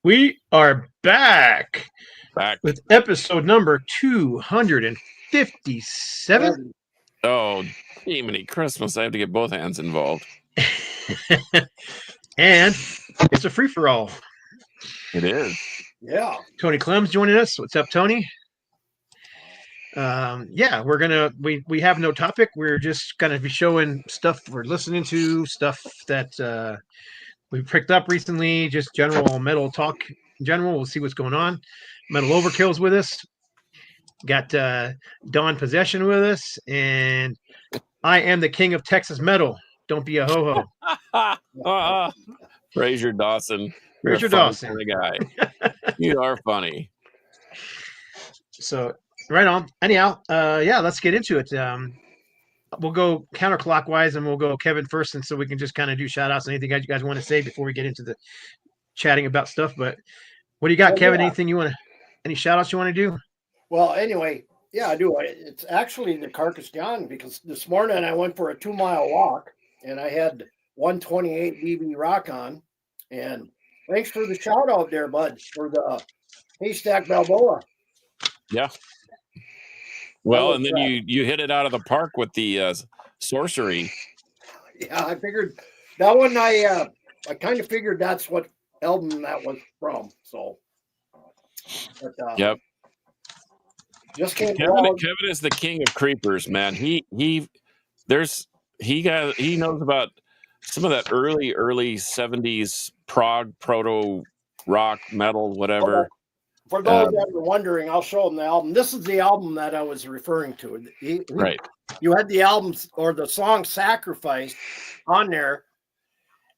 We are back Back. with episode number 257. Oh, many Christmas. I have to get both hands involved. And it's a free for all. It is. Yeah. Tony Clem's joining us. What's up, Tony? Yeah, we have no topic. We're just gonna be showing stuff we're listening to, stuff that we picked up recently, just general metal talk in general. We'll see what's going on. Metal Overkill's with us. Got Dawn Possession with us, and I am the king of Texas metal. Don't be a ho ho. Fraser Dawson. Fraser Dawson, the guy. You are funny. So right on. Anyhow, yeah, let's get into it. We'll go counterclockwise, and we'll go Kevin first, and so we can just kind of do shout outs. Anything you guys want to say before we get into the chatting about stuff? But what do you got, Kevin? Yeah. Anything you want to? Any shout outs you want to do? Well, anyway, yeah, I do. It's actually the Carcass John because this morning I went for a 2-mile walk and I had 128 BB Rock on. And thanks for the shout out there, bud, for the Haystack Balboa. Yeah. Well, and then you hit it out of the park with the sorcery. Yeah, I figured that one. I kind of figured that's what album that was from. So, but, yep. Just came Kevin is the king of creepers, man. He knows about some of that early 70s prog proto rock metal whatever. For those that are wondering, I'll show them the album. This is the album that I was referring to. Right. You had the albums or the song "Sacrifice" on there,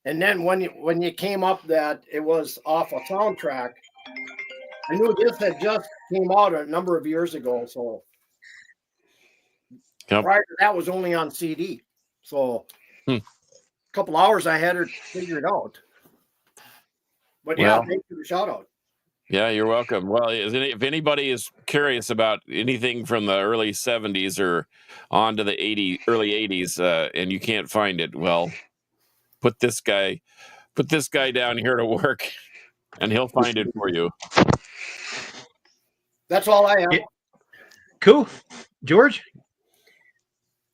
and then when you came up that it was off a soundtrack, I knew this had just came out a number of years ago. So prior to that was only on CD. So a couple hours I had her figure it out. But yeah, thanks for the shout out. Yeah, you're welcome. Well, if anybody is curious about anything from the early 70s or on to the early 80s, and you can't find it, well, put this guy down here to work, and he'll find it for you. That's all I have. Yeah. Cool, George.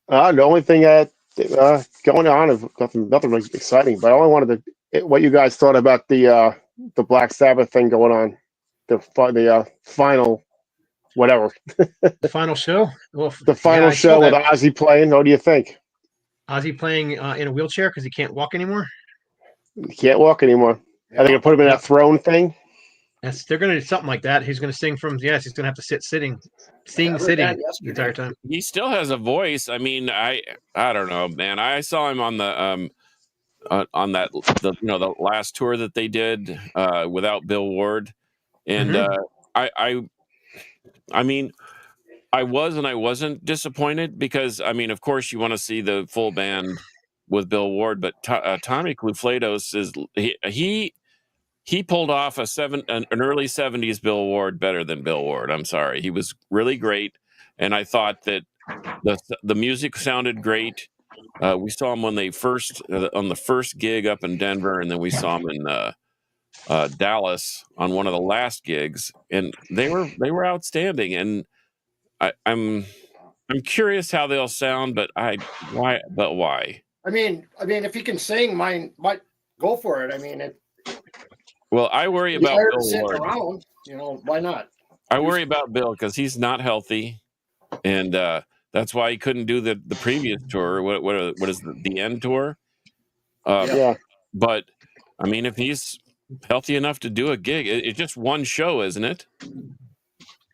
The only thing going on is nothing really exciting, but I only wanted to what you guys thought about the Black Sabbath thing going on. The final whatever. The final show? Well, the final show with Ozzy playing. What do you think? Ozzy playing in a wheelchair because he can't walk anymore? He can't walk anymore. Yeah. Are they going to put him in that throne thing? They're going to do something like that. He's going to sing from, he's going to have to sitting the entire time. He still has a voice. I mean, I don't know, man. I saw him on the the last tour that they did without Bill Ward. And I mean, I was and I wasn't disappointed because, I mean, of course, you want to see the full band with Bill Ward, but Tommy Cluflados he pulled off an early 70s Bill Ward better than Bill Ward. I'm sorry. He was really great. And I thought that the music sounded great. We saw him when they on the first gig up in Denver, and then we saw him in Dallas on one of the last gigs, and they were outstanding. And I'm curious how they'll sound, but why? I mean, if he can sing, might go for it. I mean, well, I worry about Bill Ward. Around, why not? I worry about Bill because he's not healthy, and that's why he couldn't do the previous tour. What is the end tour? Yeah. But I mean, if he's healthy enough to do a gig, it's just one show, isn't it?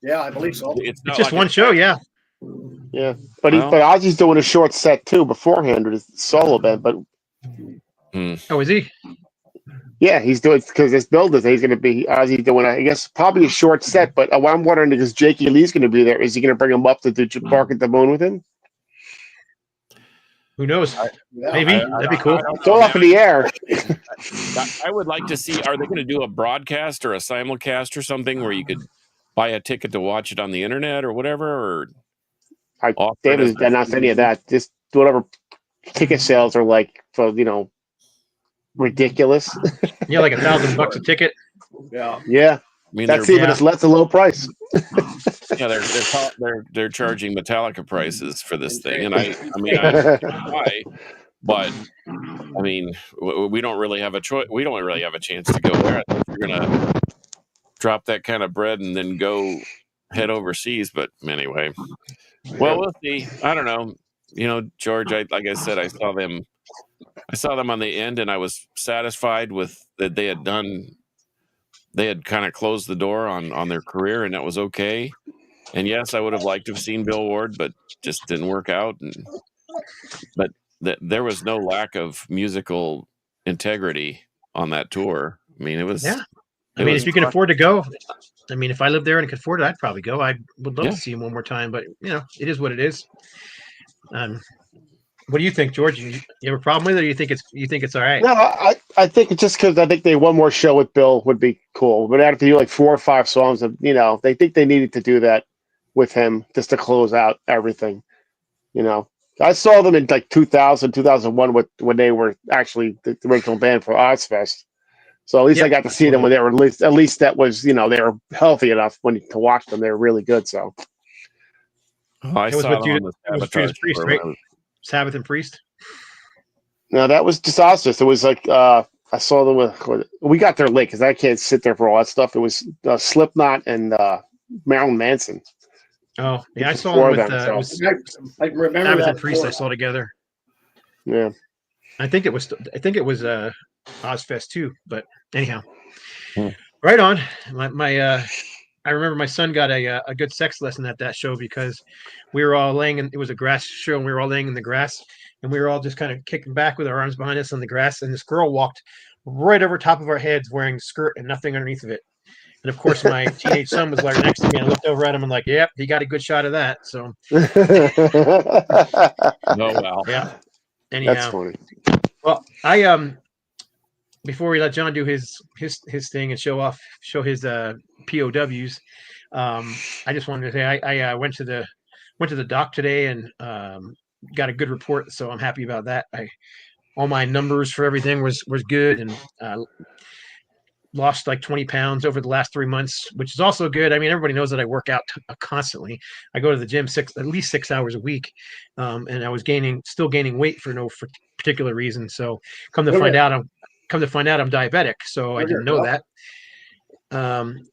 Yeah, I believe so. It's just one show, yeah. Yeah, but Ozzy's doing a short set too beforehand with his solo band. But oh, is he? Yeah, he's doing because this build is he's going to be Ozzy doing I guess probably a short set. But what I'm wondering is Jakey Lee's going to be there. Is he going to bring him up to do Bark at the Moon with him? Who knows? Maybe that'd be cool. It's all up in the air. I would like to see. Are they going to do a broadcast or a simulcast or something where you could buy a ticket to watch it on the internet or whatever? Or David has not any of that. Just whatever ticket sales are like for ridiculous. Yeah, like $1,000 a ticket. Yeah. Yeah, I mean, that's they're even that's a low price. yeah, they're charging Metallica prices for this thing, and I mean, why? But I mean, we don't really have a choice. We don't really have a chance to go there. I think you're gonna drop that kind of bread and then go head overseas. But anyway, well, we'll see. I don't know. You know, George, like I said, I saw them on the end, and I was satisfied with that they had done. They had kind of closed the door on their career, and that was okay. And yes, I would have liked to have seen Bill Ward, but just didn't work out. But there was no lack of musical integrity on that tour. I mean, it was. Yeah. It I mean, was if you can fun. afford to go, I mean, if I lived there and could afford it, I'd probably go. I would love Yeah. to see him one more time, but you know, it is what it is. What do you think, George? You have a problem with it, or you think it's all right? No, I think it's just because I think one more show with Bill would be cool. But after you like 4 or 5 songs, of they think they needed to do that with him just to close out everything. I saw them in like 2000, 2001 when they were actually the original band for Ozfest. So at least I got to see them when they were at least that was they were healthy enough to watch them. They were really good. So I saw them on the Sabotage Priest, tour right? Sabbath and Priest. No, that was just Ozfest. It was like I saw them with. We got there late because I can't sit there for all that stuff. It was Slipknot and Marilyn Manson. Oh yeah, I saw them with. So. I remember Sabbath that and Priest. tour. I saw together. Yeah, I think it was Ozfest too. But anyhow, Hmm. right on. I remember my son got a good sex lesson at that show because we were all laying in. It was a grass show, and we were all laying in the grass, and we were all just kind of kicking back with our arms behind us on the grass. And this girl walked right over top of our heads wearing a skirt and nothing underneath of it. And of course, my teenage son was like next to me. I looked over at him and like, yep, he got a good shot of that. So, Oh wow, yeah. Anyhow, that's funny. Well, I before we let John do his thing and show his POWs, I just wanted to say I went to the doc today and got a good report, so I'm happy about that. All my numbers for everything was good, and lost like 20 pounds over the last 3 months, which is also good. I mean, everybody knows that I work out constantly. I go to the gym at least 6 hours a week, and I was still gaining weight for no particular reason. So come to find out, I'm diabetic. So I didn't know that.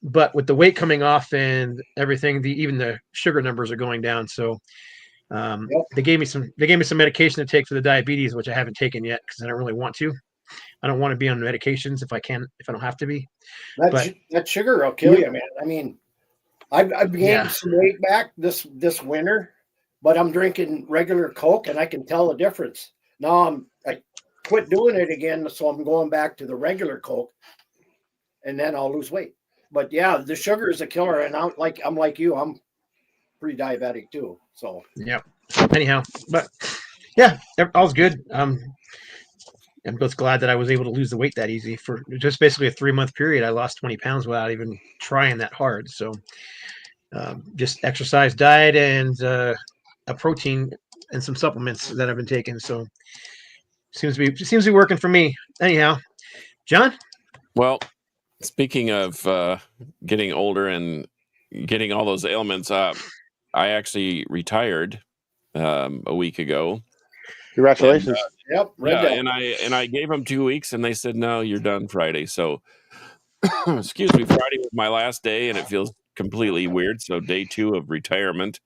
But with the weight coming off and everything, even the sugar numbers are going down. So they gave me some medication to take for the diabetes, which I haven't taken yet because I don't really want to. I don't want to be on medications if I don't have to be. That sugar will kill you, man. I mean, I've gained some weight back this winter, but I'm drinking regular Coke and I can tell the difference. Now I quit doing it again, so I'm going back to the regular Coke, and then I'll lose weight. But yeah, the sugar is a killer, and I'm like you, I'm pretty diabetic too. So yeah. Anyhow, but yeah, all's good. I'm just glad that I was able to lose the weight that easy for just basically a 3-month period. I lost 20 pounds without even trying that hard. So just exercise, diet, and a protein and some supplements that I've been taking. So seems to be working for me. Anyhow, John. Well, speaking of getting older and getting all those ailments up, I actually retired a week ago. Congratulations. And, and I gave them 2 weeks, and they said, no, you're done Friday. So, excuse me, Friday was my last day, and it feels completely weird. So day 2 of retirement,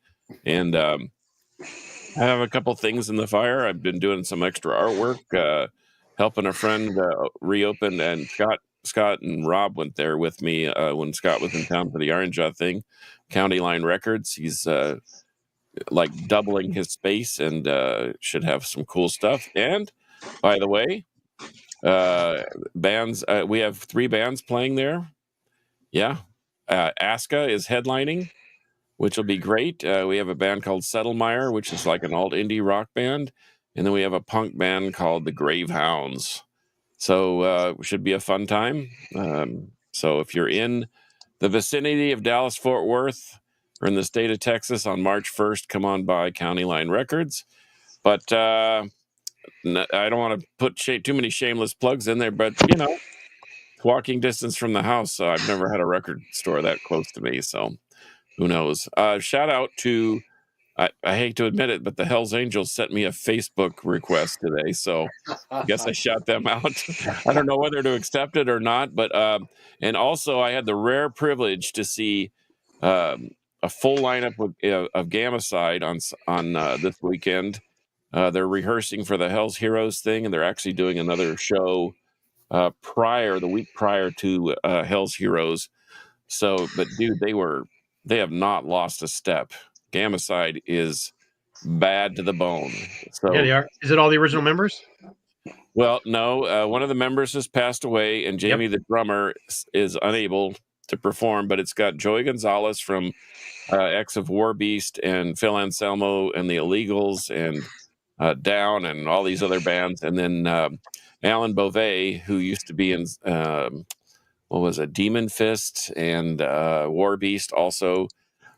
and I have a couple things in the fire. I've been doing some extra artwork, helping a friend reopen, and Scott and Rob went there with me when Scott was in town for the Orange thing, County Line Records. He's like doubling his space and should have some cool stuff. And by the way, bands, we have 3 bands playing there. Yeah. Aska is headlining, which will be great. We have a band called Settlemire, which is like an alt indie rock band. And then we have a punk band called the Gravehounds. So it should be a fun time. So if you're in the vicinity of Dallas-Fort Worth or in the state of Texas on March 1st, come on by County Line Records. But I don't want to put too many shameless plugs in there, but walking distance from the house, so I've never had a record store that close to me. So who knows? Shout out to, I hate to admit it, but the Hells Angels sent me a Facebook request today, so I guess I shout them out. I don't know whether to accept it or not, but and also I had the rare privilege to see a full lineup of Gamacide on this weekend. They're rehearsing for the Hell's Heroes thing, and they're actually doing another show the week prior to Hell's Heroes. So, but dude, they have not lost a step. Gamacide is bad to the bone. So Yeah, they are. Is it all the original members? well, no, one of the members has passed away, and Jamie, the drummer, is unable to perform. But it's got Joey Gonzalez from X of War Beast and Phil Anselmo and the Illegals and Down and all these other bands, and then Alan Beauvais, who used to be in what was it, Demon Fist and War Beast also.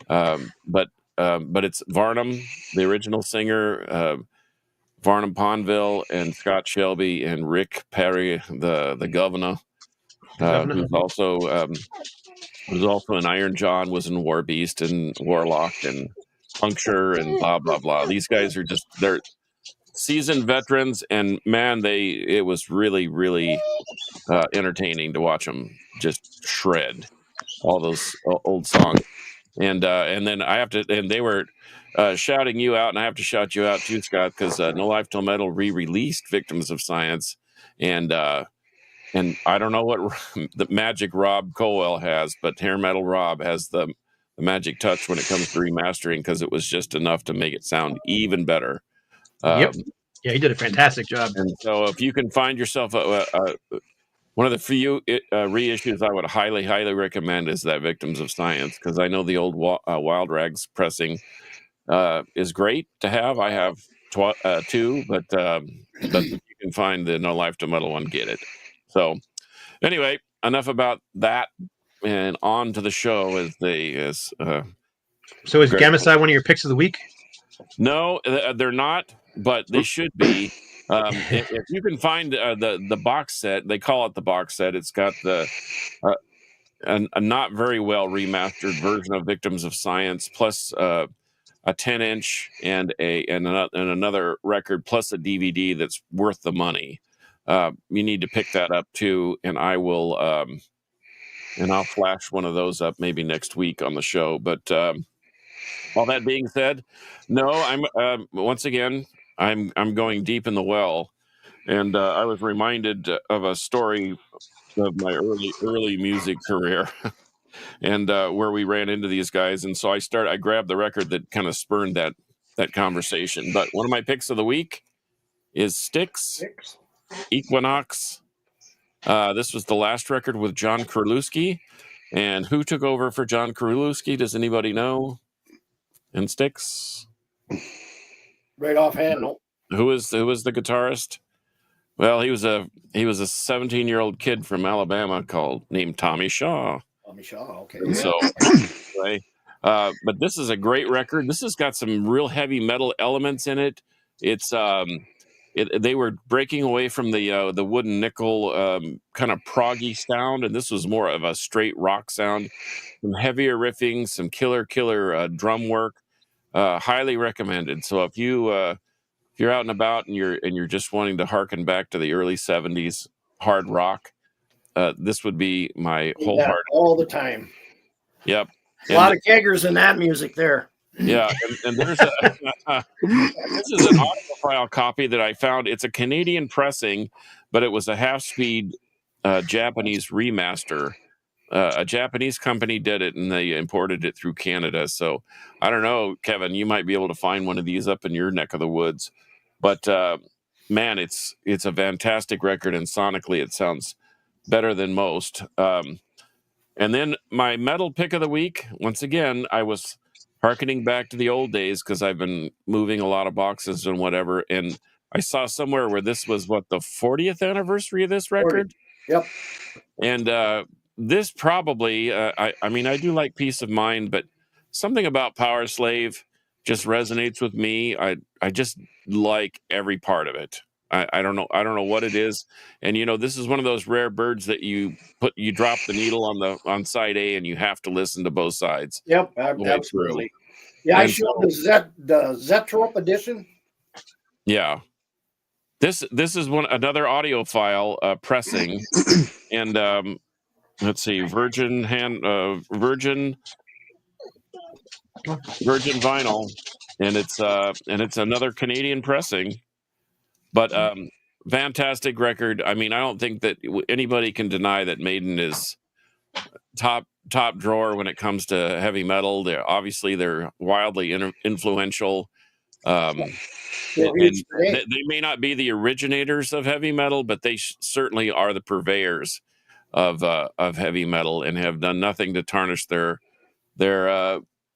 But it's Varnum, the original singer, Varnum Ponville, and Scott Shelby, and Rick Perry, the governor, who's also in Iron John, was in War Beast and Warlock and Puncture and blah blah blah. These guys are they're seasoned veterans, and man, it was really really entertaining to watch them just shred all those old songs. And then they were shouting you out, and I have to shout you out too, Scott, because No Life Till Metal re-released Victims of Science, and I don't know what the magic Rob Colwell has, but Hair Metal Rob has the magic touch when it comes to remastering, because it was just enough to make it sound even better. Yep. Yeah, he did a fantastic job. And so if you can find yourself one of the few reissues I would highly, highly recommend is that Victims of Science, because I know the old Wild Rags pressing is great to have. I have two, but if you can find the No Life to Metal one, get it. So anyway, enough about that, and on to the show. So is Gamacide one of your picks of the week? No, they're not, but they should be. If you can find the box set, they call it the box set. It's got a not very well remastered version of Victims of Science, plus a 10-inch and another record, plus a DVD that's worth the money. You need to pick that up too, and I will. And I'll flash one of those up maybe next week on the show. But all that being said, no, I'm once again. I'm going deep in the well, and I was reminded of a story of my early music career, and where we ran into these guys, and so I grabbed the record that kind of spurned that conversation. But one of my picks of the week is Styx, Equinox. This was the last record with John Kurlewski, and who took over for John Kurlewski? Does anybody know? In Styx. Right offhand, no. Who was the guitarist? Well, he was a 17-year-old kid from Alabama named Tommy Shaw. Tommy Shaw, okay. So, anyway, but this is a great record. This has got some real heavy metal elements in it. It's they were breaking away from the wooden nickel kind of proggy sound, and this was more of a straight rock sound. Some heavier riffing, some killer drum work. Highly recommended. So if you're out and about and you're just wanting to harken back to the early 70s hard rock, this would be my wholehearted all the time. Yep. A lot of keggers in that music there. Yeah, and there's this is an audiophile copy that I found. It's a Canadian pressing, but it was a half-speed Japanese remaster. A Japanese company did it, and they imported it through Canada. So I don't know, Kevin, you might be able to find one of these up in your neck of the woods. But man, it's a fantastic record, and sonically it sounds better than most. And then my metal pick of the week, once again, I was harkening back to the old days because I've been moving a lot of boxes and whatever. And I saw somewhere where this was the 40th anniversary of this record. 40. Yep. And this probably, I mean, I do like Peace of Mind, but something about Power Slave just resonates with me. I just like every part of it. I don't know. I don't know what it is. And this is one of those rare birds that you drop the needle on side A, and you have to listen to both sides Yep, the way through. absolutely. Yeah, I And showed so, the Zetrop edition. yeah, this is another audio file pressing, and let's see, Virgin vinyl, and it's another Canadian pressing, but fantastic record. I mean, I don't think that anybody can deny that Maiden is top drawer when it comes to heavy metal. They're wildly influential. And they may not be the originators of heavy metal, but they certainly are the purveyors of heavy metal, and have done nothing to tarnish their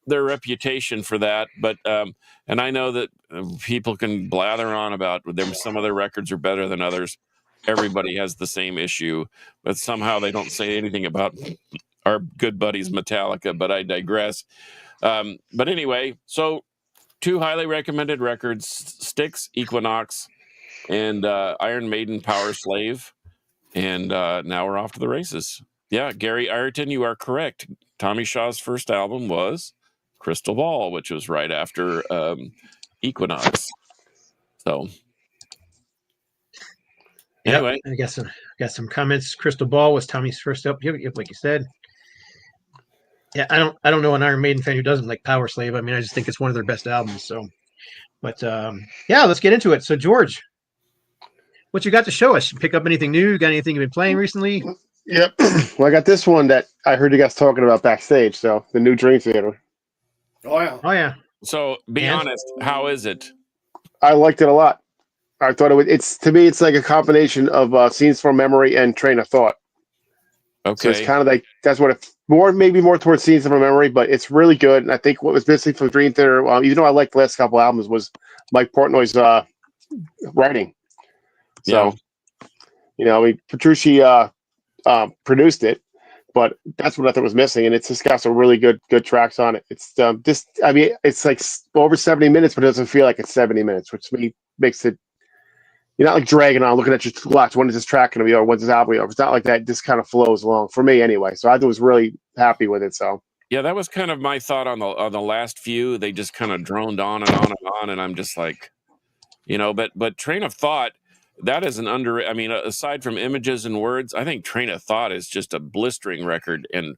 reputation for that. But and I know that people can blather on about some of their records are better than others. Everybody has the same issue, but somehow they don't say anything about our good buddies Metallica. But I digress. But anyway, so 2 highly recommended records: Styx, Equinox, and Iron Maiden, Power Slave. And now we're off to the races. Yeah, Gary Ireton, you are correct. Tommy Shaw's first album was Crystal Ball, which was right after Equinox. So anyway, I guess got some comments. Crystal Ball was Tommy's first up. Yep, like you said. Yeah, I don't know an Iron Maiden fan who doesn't like Power Slave. I mean, I just think it's one of their best albums. So, but yeah, let's get into it. So, George, what you got to show us? Pick up anything new? Got anything you've been playing recently? Yep. Well, I got this one that I heard you guys talking about backstage. So the new Dream Theater. Oh yeah. Oh yeah. So be honest, how is it? I liked it a lot. I thought to me, it's like a combination of Scenes from Memory and Train of Thought. Okay. So it's kind of like that's what it maybe more towards Scenes from Memory, but it's really good. And I think what was missing from Dream Theater, even though I liked the last couple albums, was Mike Portnoy's writing. So, Petrucci produced it, but that's what I thought was missing. And it's just got some really good tracks on it. It's it's like over 70 minutes, but it doesn't feel like it's 70 minutes, which makes it, you're not like dragging on, looking at your watch. When is this track going to be over? When's this album over? It's not like that. It just kind of flows along for me anyway. So I was really happy with it. So yeah, that was kind of my thought on the last few. They just kind of droned on and on and on, and I'm just like, but Train of Thought, that is aside from Images and Words, I think Train of Thought is just a blistering record, and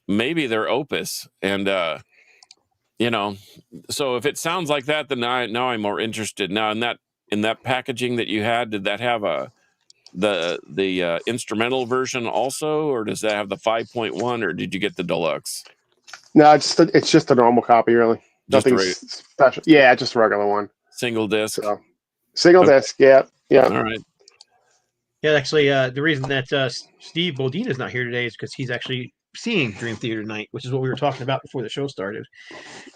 maybe their opus. And so if it sounds like that, then now I'm more interested. Now in that packaging that you had, did that have the instrumental version also, or does that have the 5.1, or did you get the deluxe? No, it's just a normal copy, really. Nothing special. Yeah, just a regular one. Single disc. So, single disc. Yeah. All right. Yeah, actually, the reason that Steve Bodine is not here today is because he's actually seeing Dream Theater tonight, which is what we were talking about before the show started.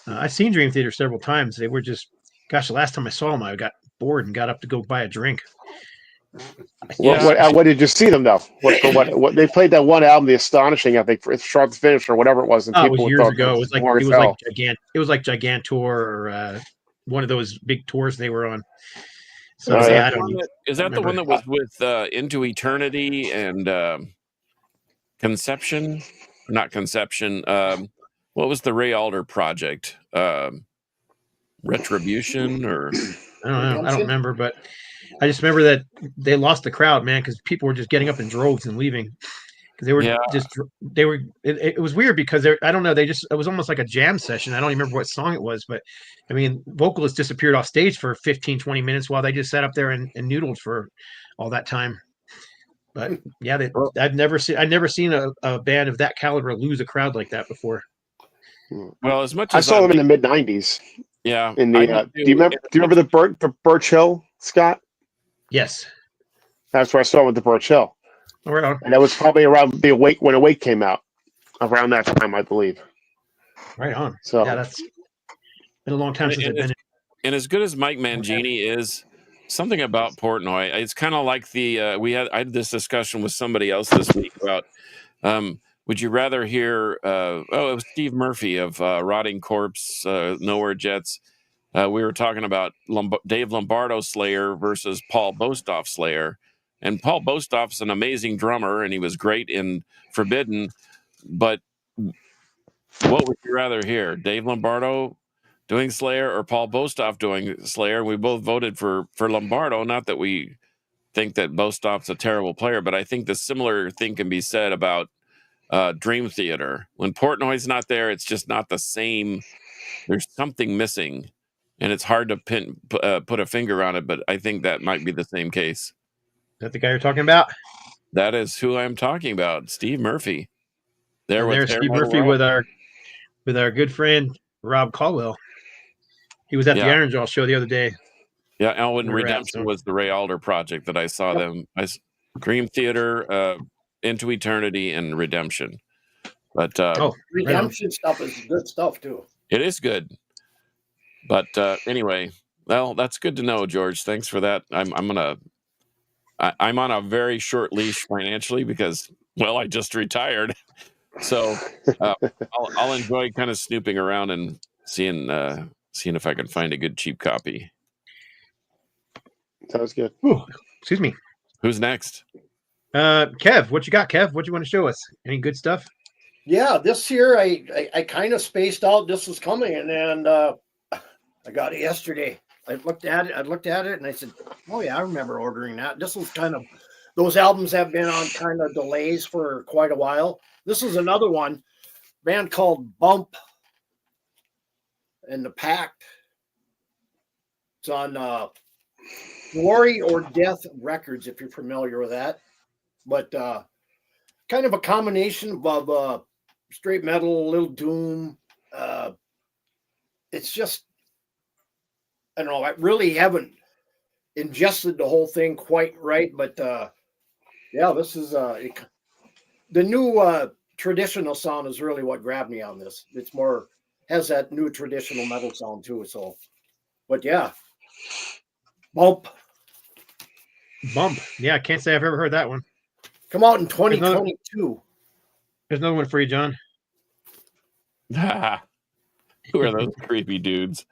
I've seen Dream Theater several times. They were just, the last time I saw them, I got bored and got up to go buy a drink. What did you see them though? What they played that one album, The Astonishing, I think, for Start to Finish or whatever it was. And it was years ago. It was like Gigantor or one of those big tours they were on. So is that the one that was with Into Eternity and Conception? Not Conception. What was the Ray Alder project? Retribution or I don't know. I don't remember, but I just remember that they lost the crowd, man, because people were just getting up in droves and leaving. Because it was weird because I don't know, it was almost like a jam session. I don't even remember what song it was, but I mean, vocalists disappeared off stage for 15, 20 minutes while they just sat up there and noodled for all that time. But yeah, I've never seen a band of that caliber lose a crowd like that before. Well, as much as I saw them in the mid '90s. Yeah. In the do you remember the Birch Hill, Scott? Yes. That's where I saw them with the Birch Hill. Right. And that was probably around when Awake came out, around that time, I believe. Right on. So yeah, that's been a long time since I've been. And as good as Mike Mangini is, something about Portnoy, it's kind of like I had this discussion with somebody else this week about would you rather hear it was Steve Murphy of Rotting Corpse, Nowhere Jets. we were talking about Dave Lombardo Slayer versus Paul Bostoff Slayer. And Paul Bostoff's an amazing drummer, and he was great in Forbidden. But what would you rather hear? Dave Lombardo doing Slayer or Paul Bostoff doing Slayer? We both voted for Lombardo. Not that we think that Bostoff's a terrible player, but I think the similar thing can be said about Dream Theater. When Portnoy's not there, it's just not the same. There's something missing, and it's hard to put a finger on it, but I think that might be the same case. Is that the guy you're talking about? That is who I'm talking about, Steve Murphy. There's Steve Murphy with our good friend Rob Caldwell. He was at the Iron Jaw show the other day. Yeah, Elwyn Redemption was the Ray Alder project that I saw them. Dream Theater, Into Eternity, and Redemption. But Redemption stuff is good stuff too. It is good. But anyway, well, that's good to know, George. Thanks for that. I'm on a very short leash financially because, well, I just retired. So I'll enjoy kind of snooping around and seeing if I can find a good cheap copy. Sounds good. Ooh, excuse me. Who's next? Kev, what you got, Kev? What do you want to show us? Any good stuff? Yeah, this year I kind of spaced out this was coming, and then I got it yesterday. I looked at it, and I said, "Oh yeah, I remember ordering that." This was kind of those albums have been on kind of delays for quite a while. This is another one, band called Bump and the Pact. It's on Glory or Death Records, if you're familiar with that. But kind of a combination of straight metal, a little doom. It's just, I don't know, I really haven't ingested the whole thing quite right. But yeah, this is the new traditional sound is really what grabbed me on this. It's more, has that new traditional metal sound too. So, but yeah. Bump. Yeah, I can't say I've ever heard that one. Come out in 2022. There's another one for you, John. Who are those creepy dudes?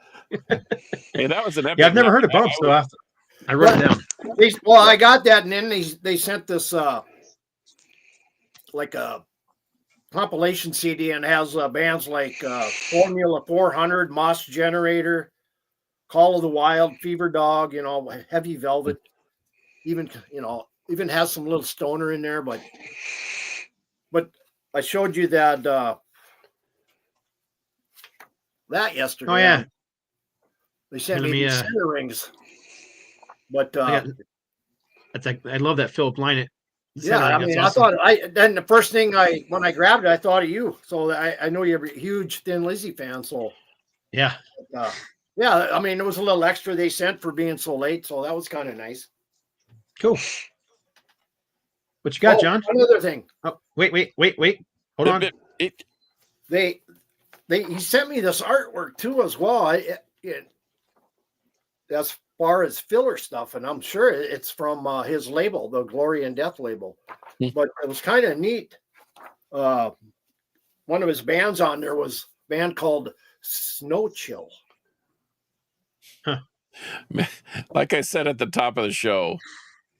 Hey, that was an epic. Yeah, I've never heard of Bump, so I wrote it down. Well, I got that, and then they sent this like a compilation CD, and has bands like Formula 400, Moss Generator, Call of the Wild, Fever Dog, Heavy Velvet, even has some little stoner in there, but I showed you that yesterday. Oh yeah, they sent me center rings, but that's like, I love that Philip Lynott. Yeah, I mean, awesome. Then the first thing when I grabbed it, I thought of you. So I know you're a huge Thin Lizzy fan. So yeah. Yeah, I mean, it was a little extra they sent for being so late, so that was kind of nice. Cool. What you got, John? One other thing. Oh, wait. Hold on. He sent me this artwork too as well. As far as filler stuff, and I'm sure it's from his label, the Glory and Death label. But it was kind of neat. One of his bands on there was a band called Snow Chill. Huh. Like I said at the top of the show,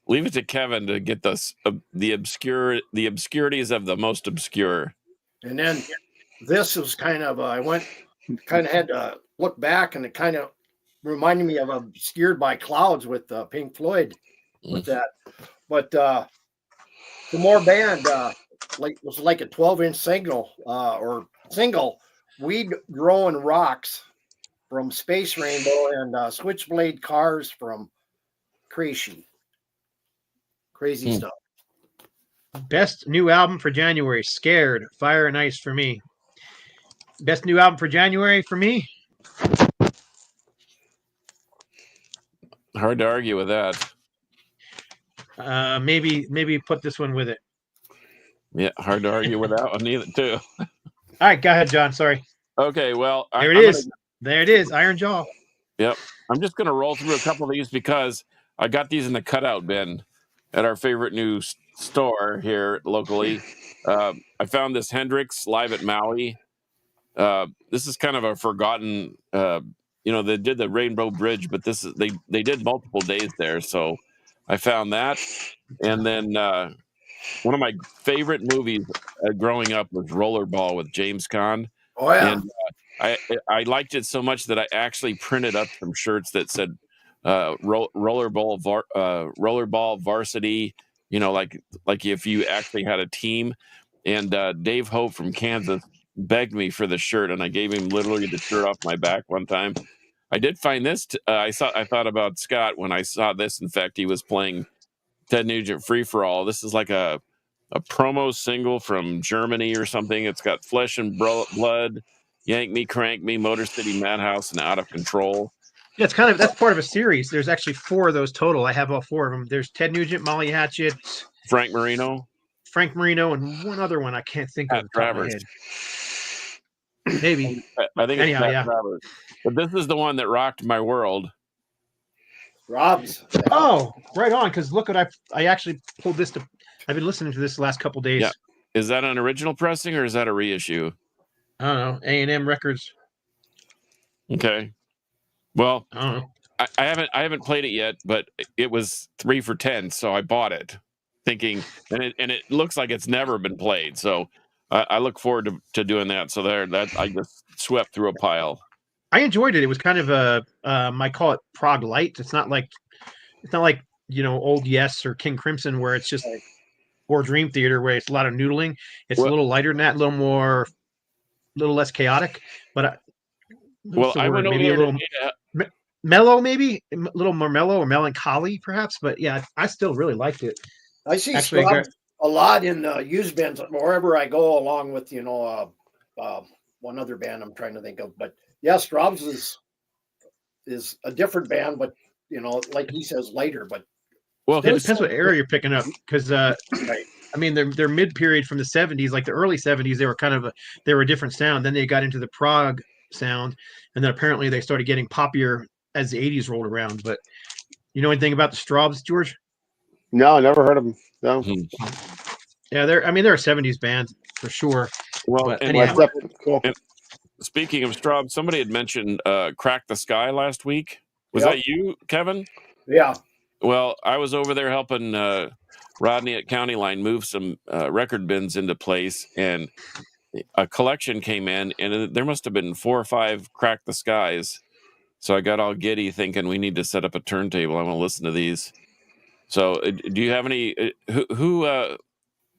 leave it to Kevin to get the obscurities of the most obscure. And then this was kind of I had to look back, and it kind of reminded me of Obscured by Clouds with Pink Floyd with that. But the more band was like a 12-inch single, Weed Growing Rocks from Space Rainbow, and Switchblade Cars from Crazy stuff. Best new album for January, Scared, Fire and Ice for me. Best new album for January for me. Hard to argue with that. Maybe put this one with it. Yeah, hard to argue with that one either too. All right, go ahead, John. Sorry. Okay, well, there it is, Iron Jaw. Yep, I'm just gonna roll through a couple of these because I got these in the cutout bin at our favorite new store here locally. I found this Hendrix live at Maui. This is kind of a forgotten they did the Rainbow Bridge, but this is they did multiple days there, so I found that. And then one of my favorite movies growing up was Rollerball with James Caan. Oh yeah. And I liked it so much that I actually printed up some shirts that said rollerball varsity, like if you actually had a team. And Dave Hope from Kansas begged me for the shirt, and I gave him literally the shirt off my back one time. I did find this. I thought about Scott when I saw this. In fact, he was playing Ted Nugent Free for All. This is like a promo single from Germany or something. It's got Flesh and Blood, Yank Me, Crank Me, Motor City Madhouse, and Out of Control. Yeah, that's part of a series. There's actually 4 of those total. I have all 4 of them. There's Ted Nugent, Molly Hatchet, Frank Marino, and one other one I can't think of. Pat off the top of my Travers. head. Maybe. I think Anyhow, it's Pat yeah. Travers. But this is the one that rocked my world. Rob's. Oh, right on. Because look what I actually pulled this to. I've been listening to this the last couple days. Yeah. Is that an original pressing or is that a reissue? I don't know. A&M Records. Okay. Well, I don't know. I haven't played it yet, but it was 3 for $10, so I bought it, thinking, and it looks like it's never been played. So I look forward to doing that. So I just swept through a pile. I enjoyed it. It was kind of I call it prog light. It's not like old Yes or King Crimson where it's just or Dream Theater where it's a lot of noodling. It's a little lighter than that, a little less chaotic. But I went over maybe a little mellow, maybe a little more mellow or melancholy, perhaps. But yeah, I still really liked it. I see Scrubs a lot in used bins wherever I go, along with one other band I'm trying to think of. But yeah, Scrubs is a different band, but like he says, lighter. But it depends what era you're picking up, because right. I mean, their mid period from the 70s, like the early 70s, they were a different sound. Then they got into the prog sound, and then apparently they started getting poppier as the 80s rolled around. But you know anything about the Straubs, George? No, never heard of them. No. Yeah, they're a 70s band for sure. Well, cool. And speaking of Straub, somebody had mentioned Crack the Sky last week. Was that you, Kevin? Yeah. Well, I was over there helping Rodney at County Line move some record bins into place, and a collection came in, and there must have been 4 or 5 Crack the Skies. So I got all giddy thinking we need to set up a turntable. I want to listen to these. So do you have any, who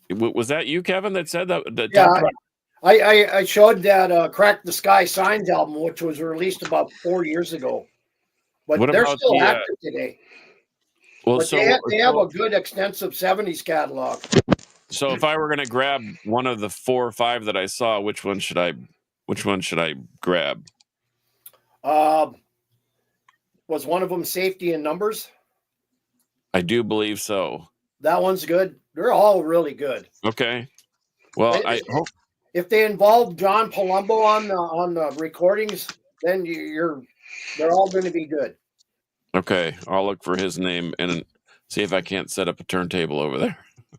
was that you, Kevin, that said that? Yeah, I showed that Crack the Sky Signs album, which was released about 4 years ago. But they're still active today. Well, but they have a good extensive 70s catalog. So if I were going to grab one of the 4 or 5 that I saw, which one should I grab? Was one of them Safety in Numbers? I do believe so. That one's good. They're all really good. Okay. Well, I hope if they involve John Palumbo on the recordings, then they're all going to be good. Okay, I'll look for his name and see if I can't set up a turntable over there.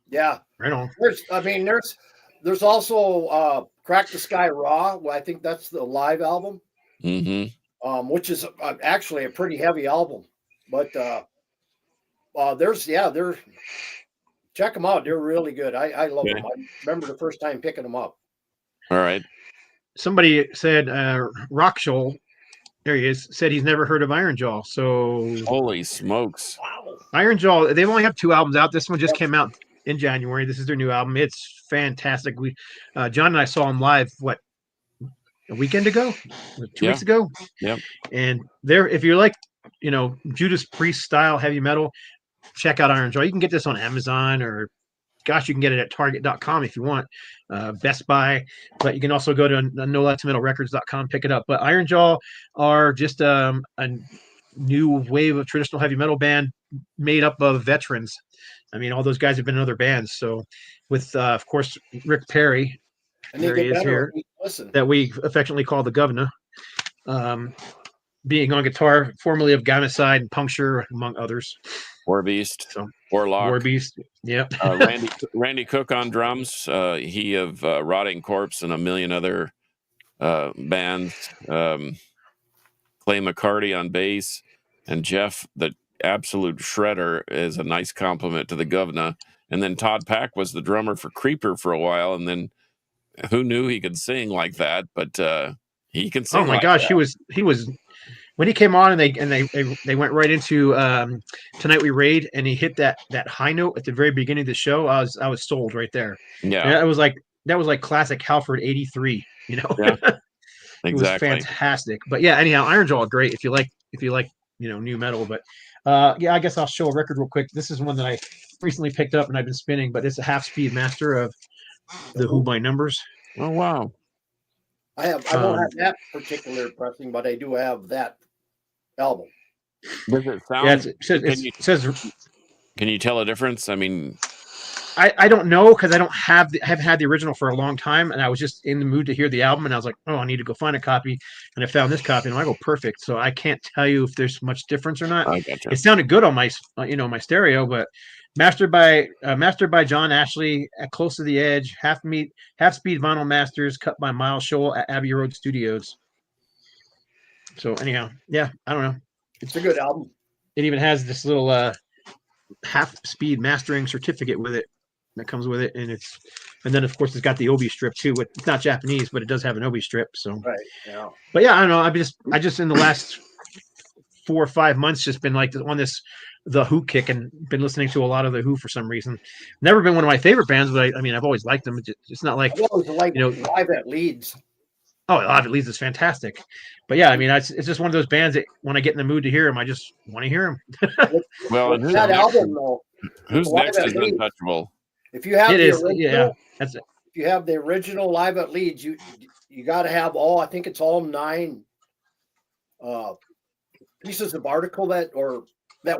Yeah, right on. There's also Crack the Sky Raw. Well, I think that's the live album. Mm-hmm. Which is actually a pretty heavy album, but check them out. They're really good. I love them. I remember the first time picking them up. All right. Somebody said Rockshole, there he is, said he's never heard of Iron Jaw. So holy smokes. Wow. Iron Jaw, they only have 2 albums out. This one just came out in January. This is their new album. It's fantastic. We John and I saw them live, a weekend ago? 2 weeks ago? Yep. And if you're like, Judas Priest style heavy metal, check out Iron Jaw. You can get this on Amazon, or gosh, you can get it at target.com if you want, Best Buy, but you can also go to nolessmetalrecords.com, pick it up. But Iron Jaw are just a new wave of traditional heavy metal band made up of veterans. I mean, all those guys have been in other bands. So with, of course, Rick Perry, there he is here, that we affectionately call the Governor, being on guitar, formerly of Gamicide and Puncture, among others. War Beast, so, Warlock. War Beast, yep. Randy Cook on drums. He of Rotting Corpse and a million other bands. Clay McCarty on bass, and Jeff, the absolute shredder, is a nice compliment to the governor. And then Todd Pack was the drummer for Creeper for a while, and then who knew he could sing like that? But he can sing. Oh my like gosh, that. he was when he came on and they went right into Tonight We Raid, and he hit that high note at the very beginning of the show. I was sold right there. Yeah, And that was like classic Halford '83. You know, Yeah, it was exactly. fantastic. But yeah, anyhow, Ironjaw great if you like new metal. But yeah, I guess I'll show a record real quick. This is one that I recently picked up and I've been spinning, but it's a half speed master of the Who by Numbers. Oh wow! I don't have that particular pressing, but I do have that album. Does it sound? Yeah, it says. Can you tell a difference? I mean, I don't know because I haven't had the original for a long time, and I was just in the mood to hear the album, and I was like, oh, I need to go find a copy, and I found this copy, and I go perfect. So I can't tell you if there's much difference or not. I gotcha. It sounded good on my my stereo, but mastered by John Ashley at Close to the Edge, half speed vinyl masters cut by Miles Scholl at Abbey Road Studios. So anyhow, yeah, I don't know. It's a good album. It even has this little half speed mastering certificate with it that comes with it, and then of course it's got the Obi strip too. It's not Japanese, but it does have an Obi strip. So right, yeah. But yeah, I don't know. I just in the last 4 or 5 months just been like on the Who kick and been listening to a lot of the Who for some reason. Never been one of my favorite bands, but I mean I've always liked them. It's not like I always like Live at Leeds. Oh, Live at Leeds is fantastic. But yeah, I mean it's just one of those bands that when I get in the mood to hear them, I just want to hear them. Well, and that album though. Who's next is Untouchable. If you have that's it. If you have the original Live at Leeds, you got to have all. I think it's all 9 pieces of article that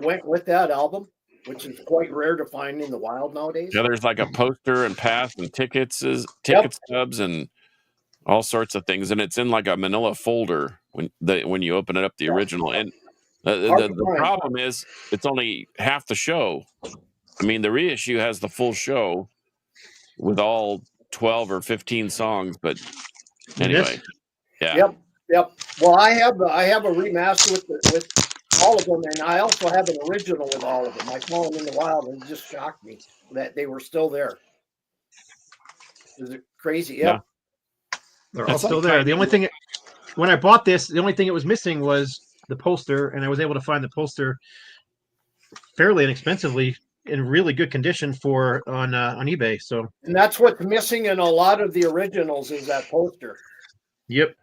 went with that album, which is quite rare to find in the wild nowadays. Yeah, there's like a poster and pass and ticket stubs and all sorts of things, and it's in like a manila folder when you open it up, the original. And the problem is it's only half the show. I mean, the reissue has the full show with all 12 or 15 songs, but anyway, yeah. Yep. Well, I have a remaster with all of them, and I also have an original with all of them. I saw them in the wild, and it just shocked me that they were still there. Is it crazy? Yeah. They're all still there. The only thing when I bought this, the only thing it was missing was the poster, and I was able to find the poster fairly inexpensively in really good condition on eBay. So, and that's what's missing in a lot of the originals is that poster. Yep.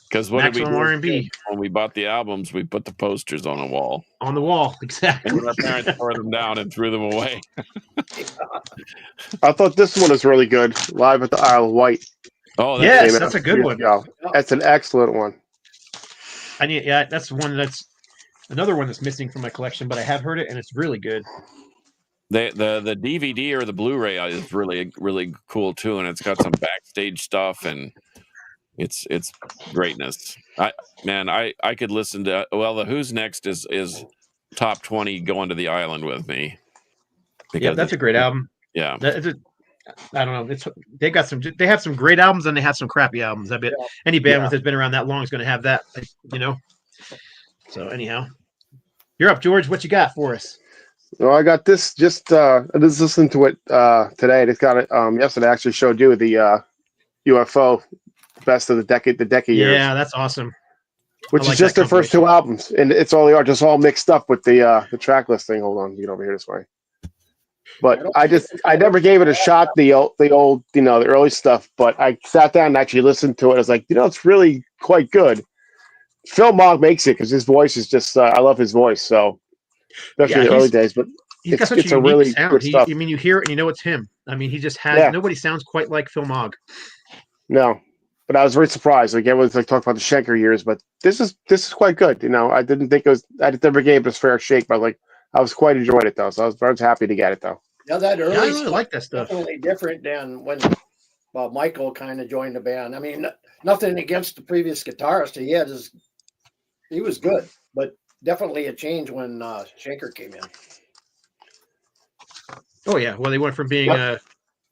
Because what did we do R&B. when we bought the albums? We put the posters on a wall. On the wall, exactly. And our parents tore them down and threw them away. I thought this one was really good. Live at the Isle of Wight. Oh, yes, that's a good one. That's an excellent one. That's one that's another one that's missing from my collection, but I have heard it and it's really good. The DVD or the Blu-ray is really, really cool too, and it's got some backstage stuff and it's greatness. I could listen to the Who's Next is top 20 going to the island with me. Yeah, that's a great album. Yeah, I don't know. They have some great albums and they have some crappy albums. I bet any band that's been around that long is going to have that. So anyhow, you're up, George. What you got for us? Well, I got this. Just listened to it today. It's got it. Yesterday, I actually showed you the UFO best of the decade years. Yeah, that's awesome. Which is just their first 2 albums, and it's all they are, just all mixed up with the track listing. Hold on, get over here this way. But I never gave it a shot. The old, the early stuff. But I sat down and actually listened to it. I was like, it's really quite good. Phil Mogg makes it because his voice is just. I love his voice. So. Especially in the early days, but he's got such a really sound. Good I mean, you hear it and you know it's him. I mean, he just has nobody sounds quite like Phil Mogg. No, but I was very surprised. Like everyone's talking about the Schenker years, but this is quite good. I didn't think it was. I never gave it a fair shake, but I was quite enjoying it though. So I was happy to get it though. Yeah, that early. I really like that stuff. Definitely different than when Michael kind of joined the band. I mean, nothing against the previous guitarist. He was good, but. Definitely a change when Schenker came in. Oh yeah, well they went from being a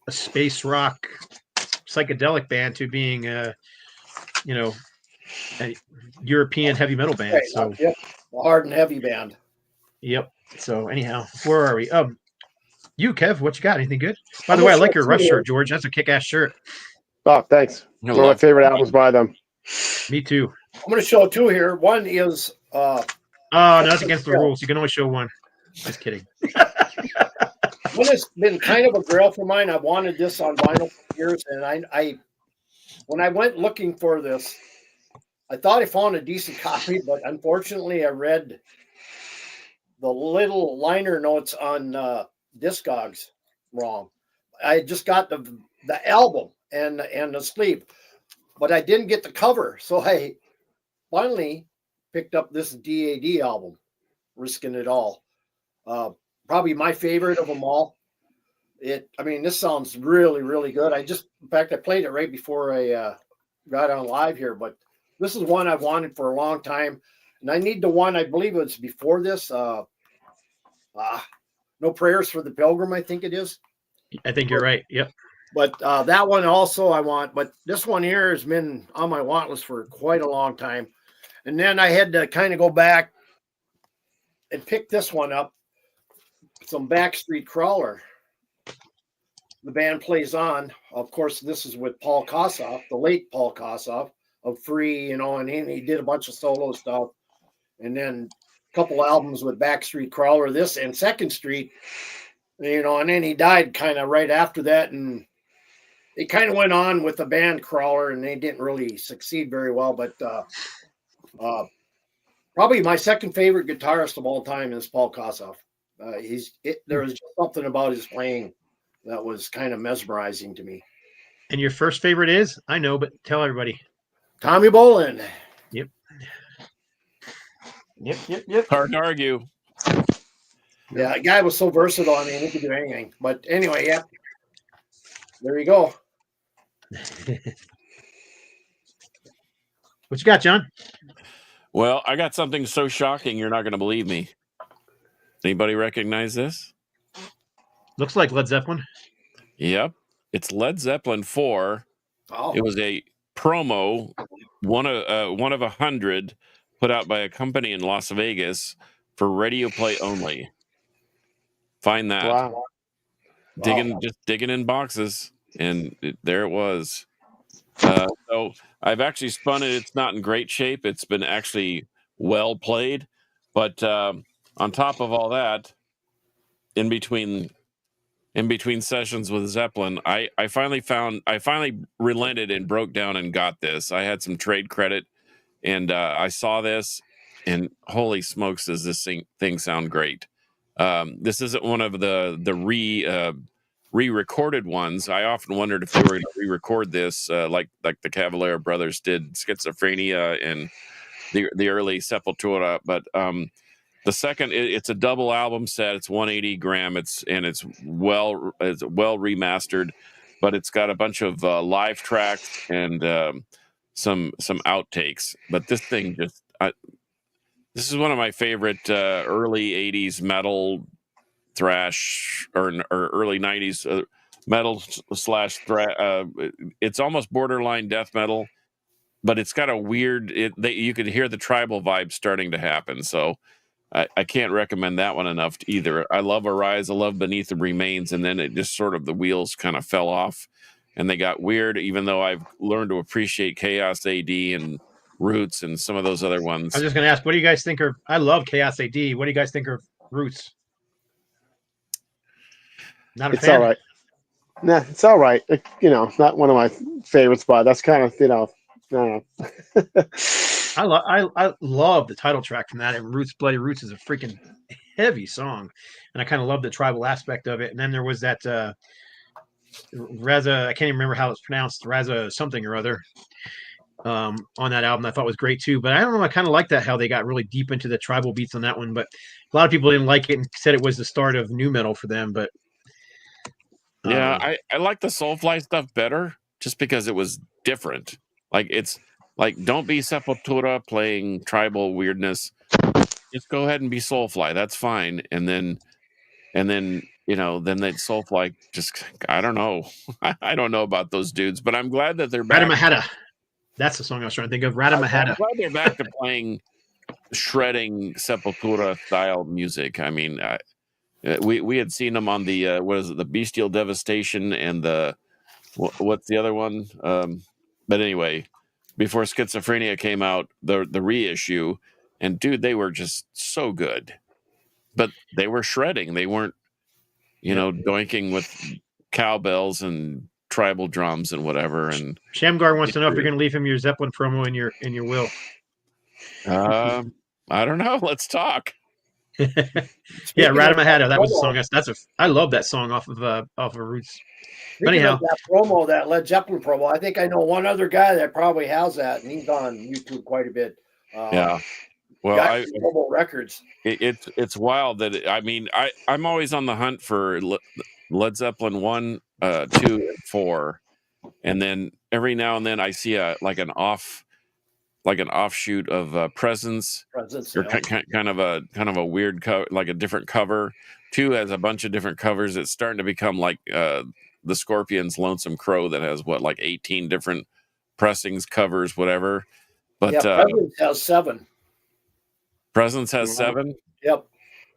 space rock psychedelic band to being a European heavy metal band. Right, So yep, a hard and heavy band. yep. So anyhow, where are we? You Kev, what you got? Anything good? By I'm the way, I gonna like show your Rush two shirt, George. That's a kick-ass shirt. Oh, thanks. I One of my love favorite albums by them. Me too. I'm going to show two here. One is Oh, no, that's against the rules. You can only show one. Just kidding. one has been kind of a grail for mine. I wanted this on vinyl for years, and I when I went looking for this, I thought I found a decent copy, but unfortunately, I read the little liner notes on Discogs wrong. I just got the album and the sleeve, but I didn't get the cover, so I finally picked up this DAD album, Risking It All. Probably my favorite of them all. I mean, this sounds really, really good. In fact, I played it right before I got on live here, but this is one I've wanted for a long time. And I need the one, I believe it was before this. No Prayers for the Pilgrim, I think it is. I think you're right. Yep. But that one also I want. But this one here has been on my want list for quite a long time. And then I had to kind of go back and pick this one up. Some Backstreet Crawler. The band plays on. Of course, this is with Paul Kossoff, the late Paul Kossoff of Free, and he did a bunch of solo stuff. And then a couple albums with Backstreet Crawler, this and Second Street, and then he died kind of right after that. And it kind of went on with the band Crawler, and they didn't really succeed very well. But probably my second favorite guitarist of all time is Paul Kossoff. There was just something about his playing that was kind of mesmerizing to me. And your first favorite is? I know, but tell everybody. Tommy Bolin. Yep. Hard to argue. Yeah, that guy was so versatile. I mean, he could do anything. But anyway, yeah. There you go. What you got, John? Well, I got something so shocking you're not going to believe me. Anybody recognize this? Looks like Led Zeppelin. Yep. It's Led Zeppelin 4. Oh, It was a promo, one of 100 put out by a company in Las Vegas for radio play only. Find that. Wow. Just digging in boxes, and there it was. So I've actually spun it. It's not in great shape. It's been actually well played, but on top of all that, in between sessions with Zeppelin, I finally relented and broke down and got this. I had some trade credit, and I saw this, and holy smokes, does this thing sound great? This isn't one of the re-recorded ones. I often wondered if they were going to re-record this, like the Cavalier brothers did Schizophrenia and the early Sepultura, but the second, it's a double album set. It's 180 gram. It's well remastered, but it's got a bunch of live tracks and some outtakes. But this thing this is one of my favorite early 80s metal thrash or early 90s metal slash thrash. It's almost borderline death metal, but it's got a weird. You could hear the tribal vibe starting to happen. So. I can't recommend that one enough either. I love Arise. I love Beneath the Remains. And then it just sort of the wheels kind of fell off and they got weird, even though I've learned to appreciate Chaos AD and Roots and some of those other ones. I was just going to ask, what do you guys think I love Chaos AD. What do you guys think of Roots? Not a It's fan? all right. Nah, it's all right. Not one of my favorites, but that's kind of, I don't know. I love the title track from that. And Bloody Roots is a freaking heavy song. And I kind of love the tribal aspect of it. And then there was that Reza, I can't even remember how it's pronounced, Reza something or other on that album. I thought was great too. But I don't know, I kind of like that, how they got really deep into the tribal beats on that one. But a lot of people didn't like it and said it was the start of new metal for them. But yeah, I like the Soulfly stuff better just because it was different. Don't be Sepultura playing tribal weirdness. Just go ahead and be Soulfly. That's fine. And then that Soulfly just, I don't know. I don't know about those dudes, but I'm glad that they're back. Mahata. That's the song I was trying to think of. I'm Ratamahata. glad they're back to playing shredding Sepultura style music. I mean, we had seen them on the what is it, the Bestial Devastation and the what's the other one? But anyway, before Schizophrenia came out, the reissue, and dude, they were just so good. But they were shredding. They weren't, doinking with cowbells and tribal drums and whatever. And Shamgar wants to know if you're going to leave him your Zeppelin promo in your will. I don't know. Let's talk. Yeah, Ratamahata. That was a song. I love that song off of Roots. But anyhow, that promo, that Led Zeppelin promo, I think I know one other guy that probably has that, and he's on YouTube quite a bit. Yeah. Well, Global Records. It's wild that I'm always on the hunt for Led Zeppelin 1, 2, and 4, and then every now and then I see an offshoot of Presence, or kind of a weird cover, like a different cover. 2 has a bunch of different covers. It's starting to become like the Scorpions' Lonesome Crow that has 18 different pressings, covers, whatever. But Presence has 7. Presence has 7. Yep.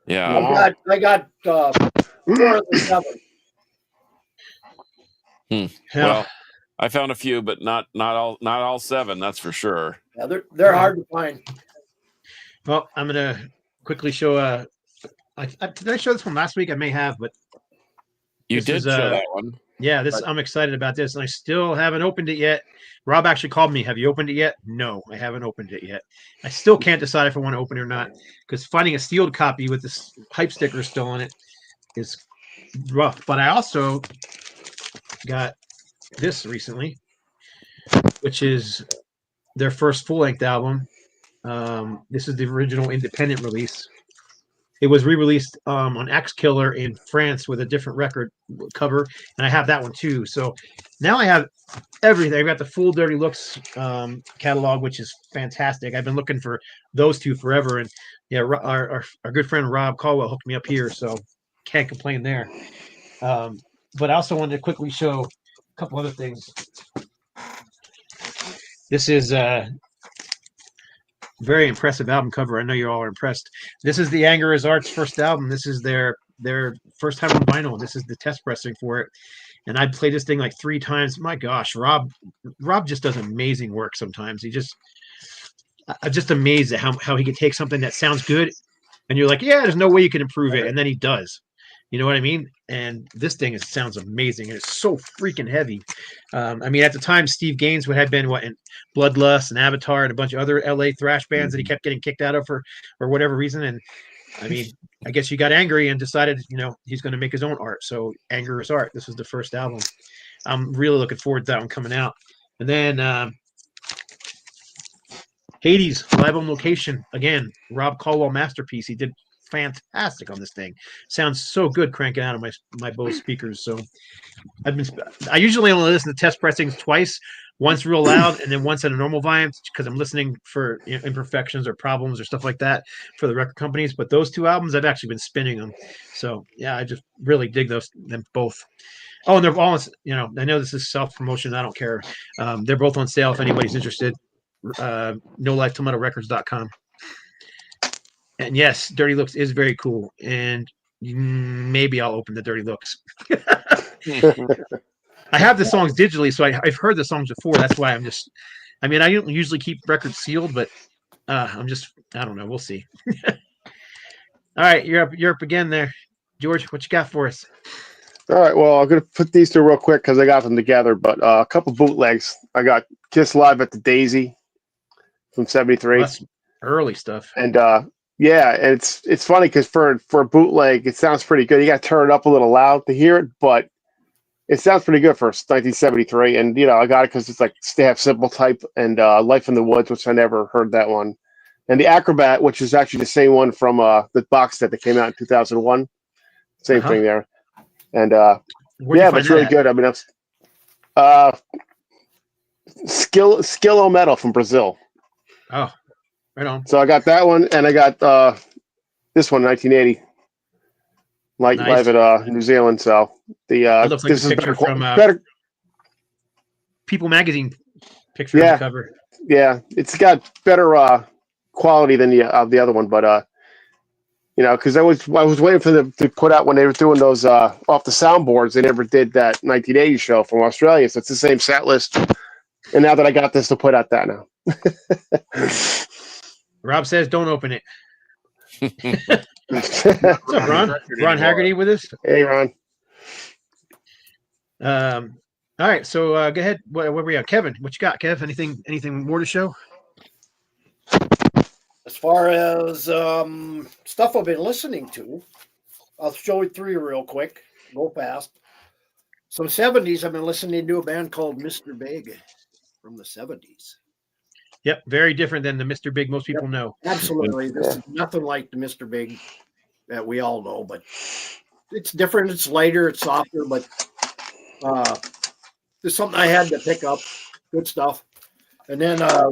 Yeah. I got 4 of the 7. Yeah. Well, I found a few, but not all 7. That's for sure. Yeah, they're hard to find. Well, I'm gonna quickly show. Did I show this one last week? I may have, but you did show that one. Yeah, I'm excited about this, and I still haven't opened it yet. Rob actually called me. Have you opened it yet? No, I haven't opened it yet. I still can't decide if I want to open it or not, because finding a sealed copy with this hype sticker still on it is rough. But I also got this recently, which is their first full-length album. This is the original independent release. It was re-released on Axe Killer in France with a different record cover, and I have that one too. So now I have everything. I've got the full Dirty Looks catalog, which is fantastic. I've been looking for those two forever, and yeah, our good friend Rob Caldwell hooked me up here, so can't complain there. But I also wanted to quickly show a couple other things. This is very impressive album cover. I know you all are impressed. This is the Anger is Art's first album. This is their first time on vinyl. This is the test pressing for it. And I played this thing like 3 times. My gosh, Rob just does amazing work sometimes. I'm just amazed at how he can take something that sounds good and you're like, yeah, there's no way you can improve it. And then he does. You know what I mean? And this thing sounds amazing. And it's so freaking heavy. At the time, Steve Gaines had been in Bloodlust and Avatar and a bunch of other LA thrash bands that he kept getting kicked out of for whatever reason. And I guess he got angry and decided, he's going to make his own art. So Anger is Art. This was the first album. I'm really looking forward to that one coming out. And then Hades, Live on Location. Again, Rob Caldwell masterpiece. He did fantastic on this thing. Sounds so good cranking out of my Bose speakers. So I usually only listen to test pressings twice, once real loud and then once at a normal volume, because I'm listening for imperfections or problems or stuff like that for the record companies. But those 2 albums, I've actually been spinning them. So yeah, I just really dig them both. Oh, and they're all, I know this is self-promotion. I don't care. They're both on sale if anybody's interested. NoLifeTomatoRecords.com. And yes, Dirty Looks is very cool. And maybe I'll open the Dirty Looks. I have the songs digitally, so I've heard the songs before. That's why I'm just, I don't usually keep records sealed, but I don't know. We'll see. All right, you're up again there. George, what you got for us? All right, well, I'm going to put these 2 real quick because I got them together, but a couple bootlegs. I got Kiss Live at the Daisy from 73. That's early stuff. And yeah, and it's funny because for a bootleg, it sounds pretty good. You got to turn it up a little loud to hear it, but it sounds pretty good for 1973. And I got it because it's like Stay Have Simple type and Life in the Woods, which I never heard that one, and the Acrobat, which is actually the same one from the box set that came out in 2001. Same thing there, and yeah, but it's really good. That's Skillo Metal from Brazil. Oh. Right on. So I got that one, and I got this one, 1980, live at New Zealand. So it looks like this a picture from better. People Magazine picture on Yeah. the cover. Yeah, it's got better quality than the other one, but because I was waiting for them to put out when they were doing those off the soundboards. They never did that 1980 show from Australia, so it's the same set list. And now that I got this, to put out that now. Rob says, "Don't open it." What's What's up, Ron? Ron Haggerty with us. Hey, Ron. All right, so go ahead. Where we at? Kevin, what you got, Kev? Anything more to show? As far as stuff I've been listening to, I'll show you 3 real quick. Go fast. Some 70s. I've been listening to a band called Mr. Big from the 70s. Yep, very different than the Mr. Big most people know. Absolutely. This is nothing like the Mr. Big that we all know, but it's different. It's lighter, it's softer, but there's something I had to pick up. Good stuff. And then a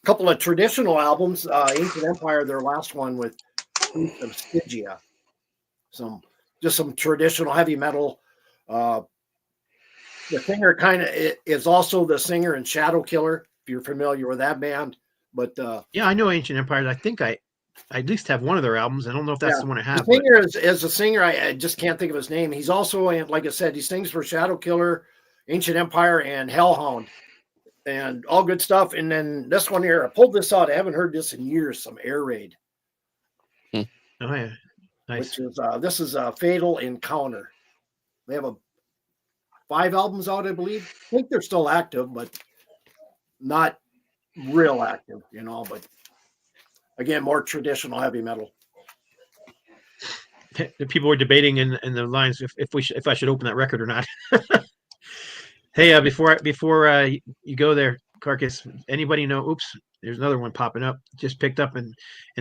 couple of traditional albums. Ancient Empire, their last one with Priest of Stygia. Some traditional heavy metal. The singer kind of is also the singer in Shadow Killer, if you're familiar with that band. But yeah, I know Ancient Empire. I think I at least have one of their albums. I don't know if that's the one I have. The singer is a singer. I just can't think of his name. He's also, like I said, he sings for Shadow Killer, Ancient Empire, and Hellhound, and all good stuff. And then this one here, I pulled this out. I haven't heard this in years. Some Air Raid. Oh yeah, nice. Which is this is a Fatal Encounter. They have 5 albums out, I believe. I think they're still active, but not real active, But again, more traditional heavy metal. The people were debating in the lines if I should open that record or not. Hey, before you go there, Carcass, anybody know? Oops, there's another one popping up. Just picked up an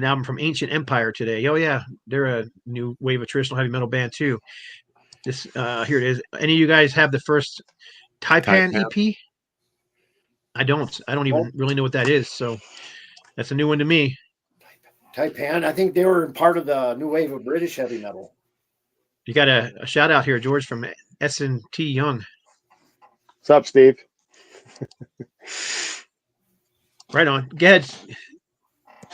album from Ancient Empire today. Oh yeah, they're a new wave of traditional heavy metal band too. This here it is. Any of you guys have the first Taipan EP? I don't even really know what that is. So that's a new one to me. Taipan, I think they were part of the new wave of British heavy metal. You got a shout out here, George, from S&T Young. What's up, Steve? Right on. Go ahead.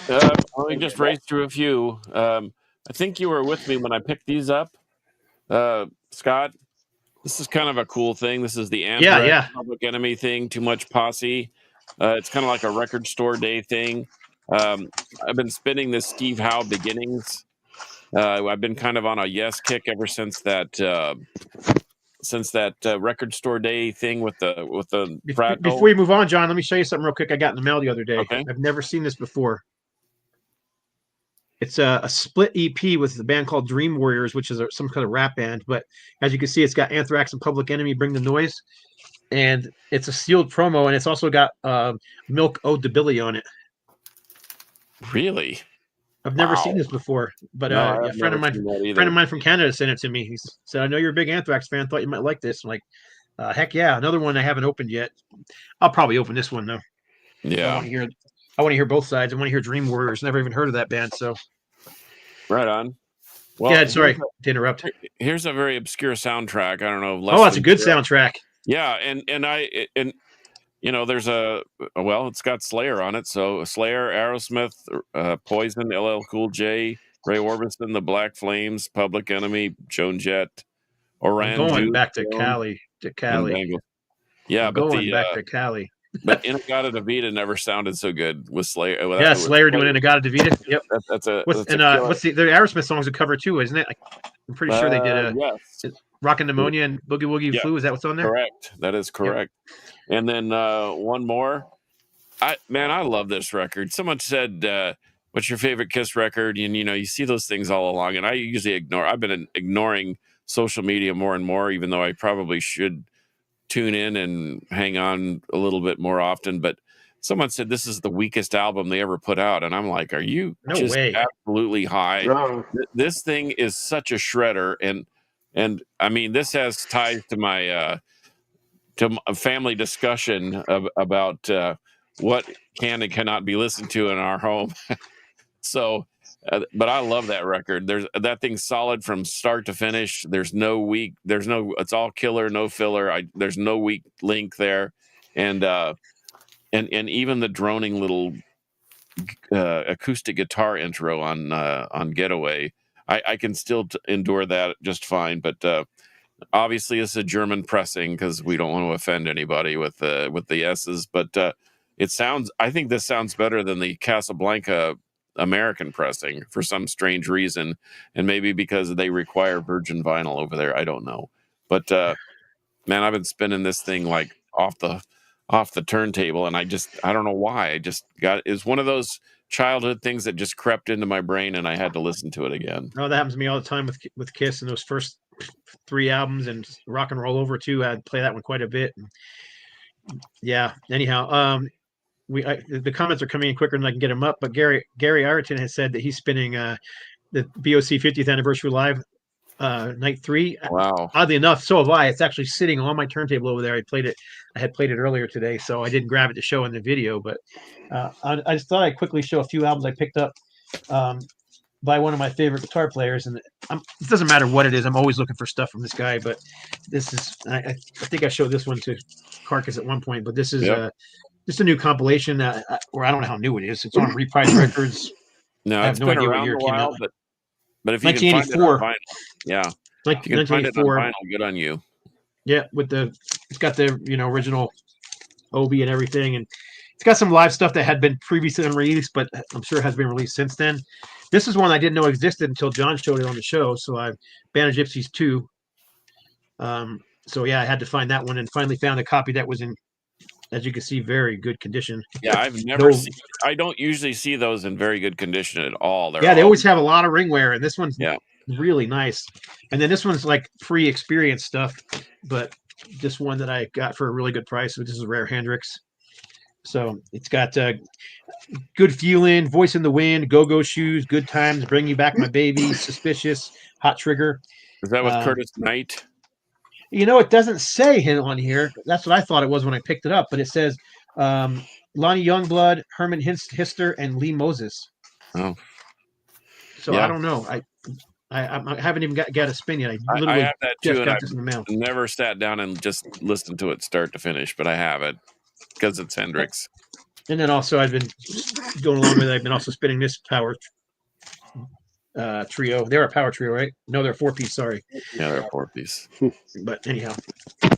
Let me just race through a few. I think you were with me when I picked these up, Scott. This is kind of a cool thing. This is the Anthrax Public Enemy thing. Too Much Posse. It's kind of like a record store day thing. I've been spinning this Steve Howe Beginnings. I've been kind of on a Yes kick ever since that record store day thing with the Fragile. Before you move on, John, let me show you something real quick I got in the mail the other day. Okay. I've never seen this before. It's a split EP with the band called Dream Warriors, which is some kind of rap band. But as you can see, it's got Anthrax and Public Enemy, Bring the Noise. And it's a sealed promo, and it's also got Milk Ode to Billy on it. Really? I've never seen this before, but a friend of mine from Canada sent it to me. He said, "I know you're a big Anthrax fan. Thought you might like this." I'm like, heck yeah! Another one I haven't opened yet. I'll probably open this one though. Yeah, I want to hear both sides. I want to hear Dream Warriors. Never even heard of that band. So, right on. Well, yeah, sorry to interrupt. Here's a very obscure soundtrack. I don't know. Oh, it's a good soundtrack. Yeah, and there's it's got Slayer on it. So Slayer, Aerosmith, Poison, LL Cool J, Ray Orbison, The Black Flames, Public Enemy, Joan Jett, Oran. Going back to Cali. Yeah, but back to Cali. But In-A-Gadda-Da-Vida never sounded so good with Slayer. Slayer doing In-A-Gadda-Da-Vida. Yep. What's the Aerosmith song's a cover too, isn't it? I'm pretty sure they did Rockin' Pneumonia and Boogie Woogie Flu. Is that what's on there? Correct. That is correct. Yep. And then one more. I love this record. Someone said, what's your favorite Kiss record? And you see those things all along. And I usually ignore. I've been ignoring social media more and more, even though I probably should tune in and hang on a little bit more often. But someone said this is the weakest album they ever put out, and I'm like, are you absolutely high? No. This thing is such a shredder, and I mean, this has ties to my to a family discussion about what can and cannot be listened to in our home. So, but I love that record. That thing's solid from start to finish. It's all killer, no filler. There's no weak link there. And and even the droning little acoustic guitar intro on Getaway, I can still endure that just fine. But obviously, it's a German pressing because we don't want to offend anybody with the S's. But it sounds. I think this sounds better than the Casablanca American pressing for some strange reason, and maybe because they require virgin vinyl over there. I don't know. But man, I've been spinning this thing like off the turntable, and I don't know why. I just got it's one of those childhood things that just crept into my brain, and I had to listen to it again. Oh, that happens to me all the time with Kiss and those first 3 albums and Rock and Roll Over too. I'd play that one quite a bit. Yeah. Anyhow, the comments are coming in quicker than I can get them up. But Gary Ireton has said that he's spinning the BOC 50th anniversary live night 3. Wow. Oddly enough, so have I. It's actually sitting on my turntable over there. I had played it earlier today, so I didn't grab it to show in the video. But I just thought I'd quickly show a few albums I picked up by one of my favorite guitar players. And it doesn't matter what it is. I'm always looking for stuff from this guy. But this is, I think I showed this one to Carcass at one point. But this is just a new compilation, or I don't know how new it is. It's on Reprise Records. No, I have it's no been idea what around year a it came while, out. but if you can find it on 1984. vinyl, yeah, Like if you can find it on 1984. vinyl, good on you. Yeah, it's got the original OB and everything, and it's got some live stuff that had been previously unreleased, but I'm sure has been released since then. This is one I didn't know existed until John showed it on the show. So Band of Gypsies 2. So yeah, I had to find that one and finally found a copy that was in, as you can see, very good condition. Yeah, I've never seen. I don't usually see those in very good condition at all. They always have a lot of ring wear, and this one's Yeah. really nice. And then this one's like free experience stuff, but just one that I got for a really good price. This is a rare Hendrix. So it's got Good Feeling, Voice in the Wind, Go-Go Shoes, Good Times, Bring You Back My Baby, Suspicious, Hot Trigger. Is that with Curtis Knight? It doesn't say him on here. That's what I thought it was when I picked it up, but it says Lonnie Youngblood, Herman Hister, and Lee Moses. Oh. So Yeah. I don't know. I haven't even got a spin yet. I I literally have that just too, and got I've this in the mail. never sat down and just listened to it start to finish, but I have it because it's Hendrix. And then also I've been going along with it. I've been also spinning this power trio. They're a power trio, right? No, they're a 4-piece. Sorry. Yeah, they're a 4-piece. But anyhow,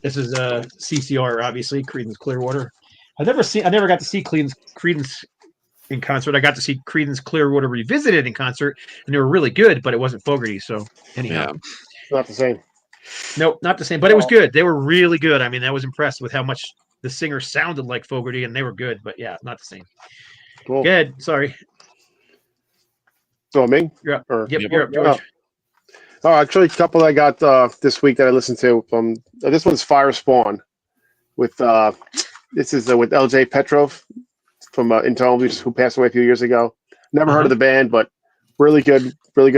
this is CCR, obviously, Creedence Clearwater. I never got to see Creedence in concert. I got to see Creedence Clearwater Revisited in concert, and they were really good, but it wasn't Fogerty. So anyhow, Not the same. Nope, not the same. But it was good. They were really good. I mean, I was impressed with how much the singer sounded like Fogerty, and they were good. But yeah, not the same. Cool. Good. Sorry. So me? You're up. Or- Yep, you're up, George. Oh, actually, a couple I got this week that I listened to. This one's Fire Spawn with this is with LJ Petrov from Internal, who passed away a few years ago. Never heard of the band, but really good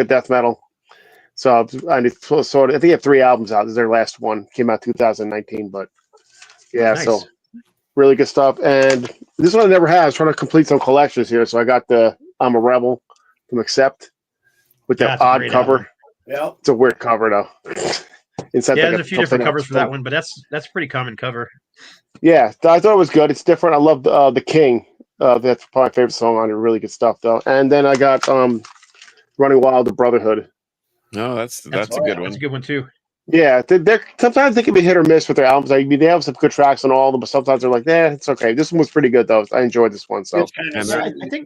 death metal. So I think they have 3 albums out. This is their last one. Came out 2019, but yeah, Nice. so really good stuff. And this one I never had. I was trying to complete some collections here, so I got the I'm a Rebel from Accept with Yeah, that it's a odd great cover. album. Yeah. It's a weird cover though. Inside Yeah, like there's a few different something covers else. for that one, but that's a pretty common cover. Yeah, I thought it was good. It's different. I love the King. That's probably my favorite song on it. Really good stuff though. And then I got Running Wild, the Brotherhood. No, that's a good That's one. a good one too. Yeah, they're sometimes they can be hit or miss with their albums. I mean, they have some good tracks on all of them, but sometimes they're like, it's okay. This one was pretty good though. I enjoyed this one. So It's kind And of they're-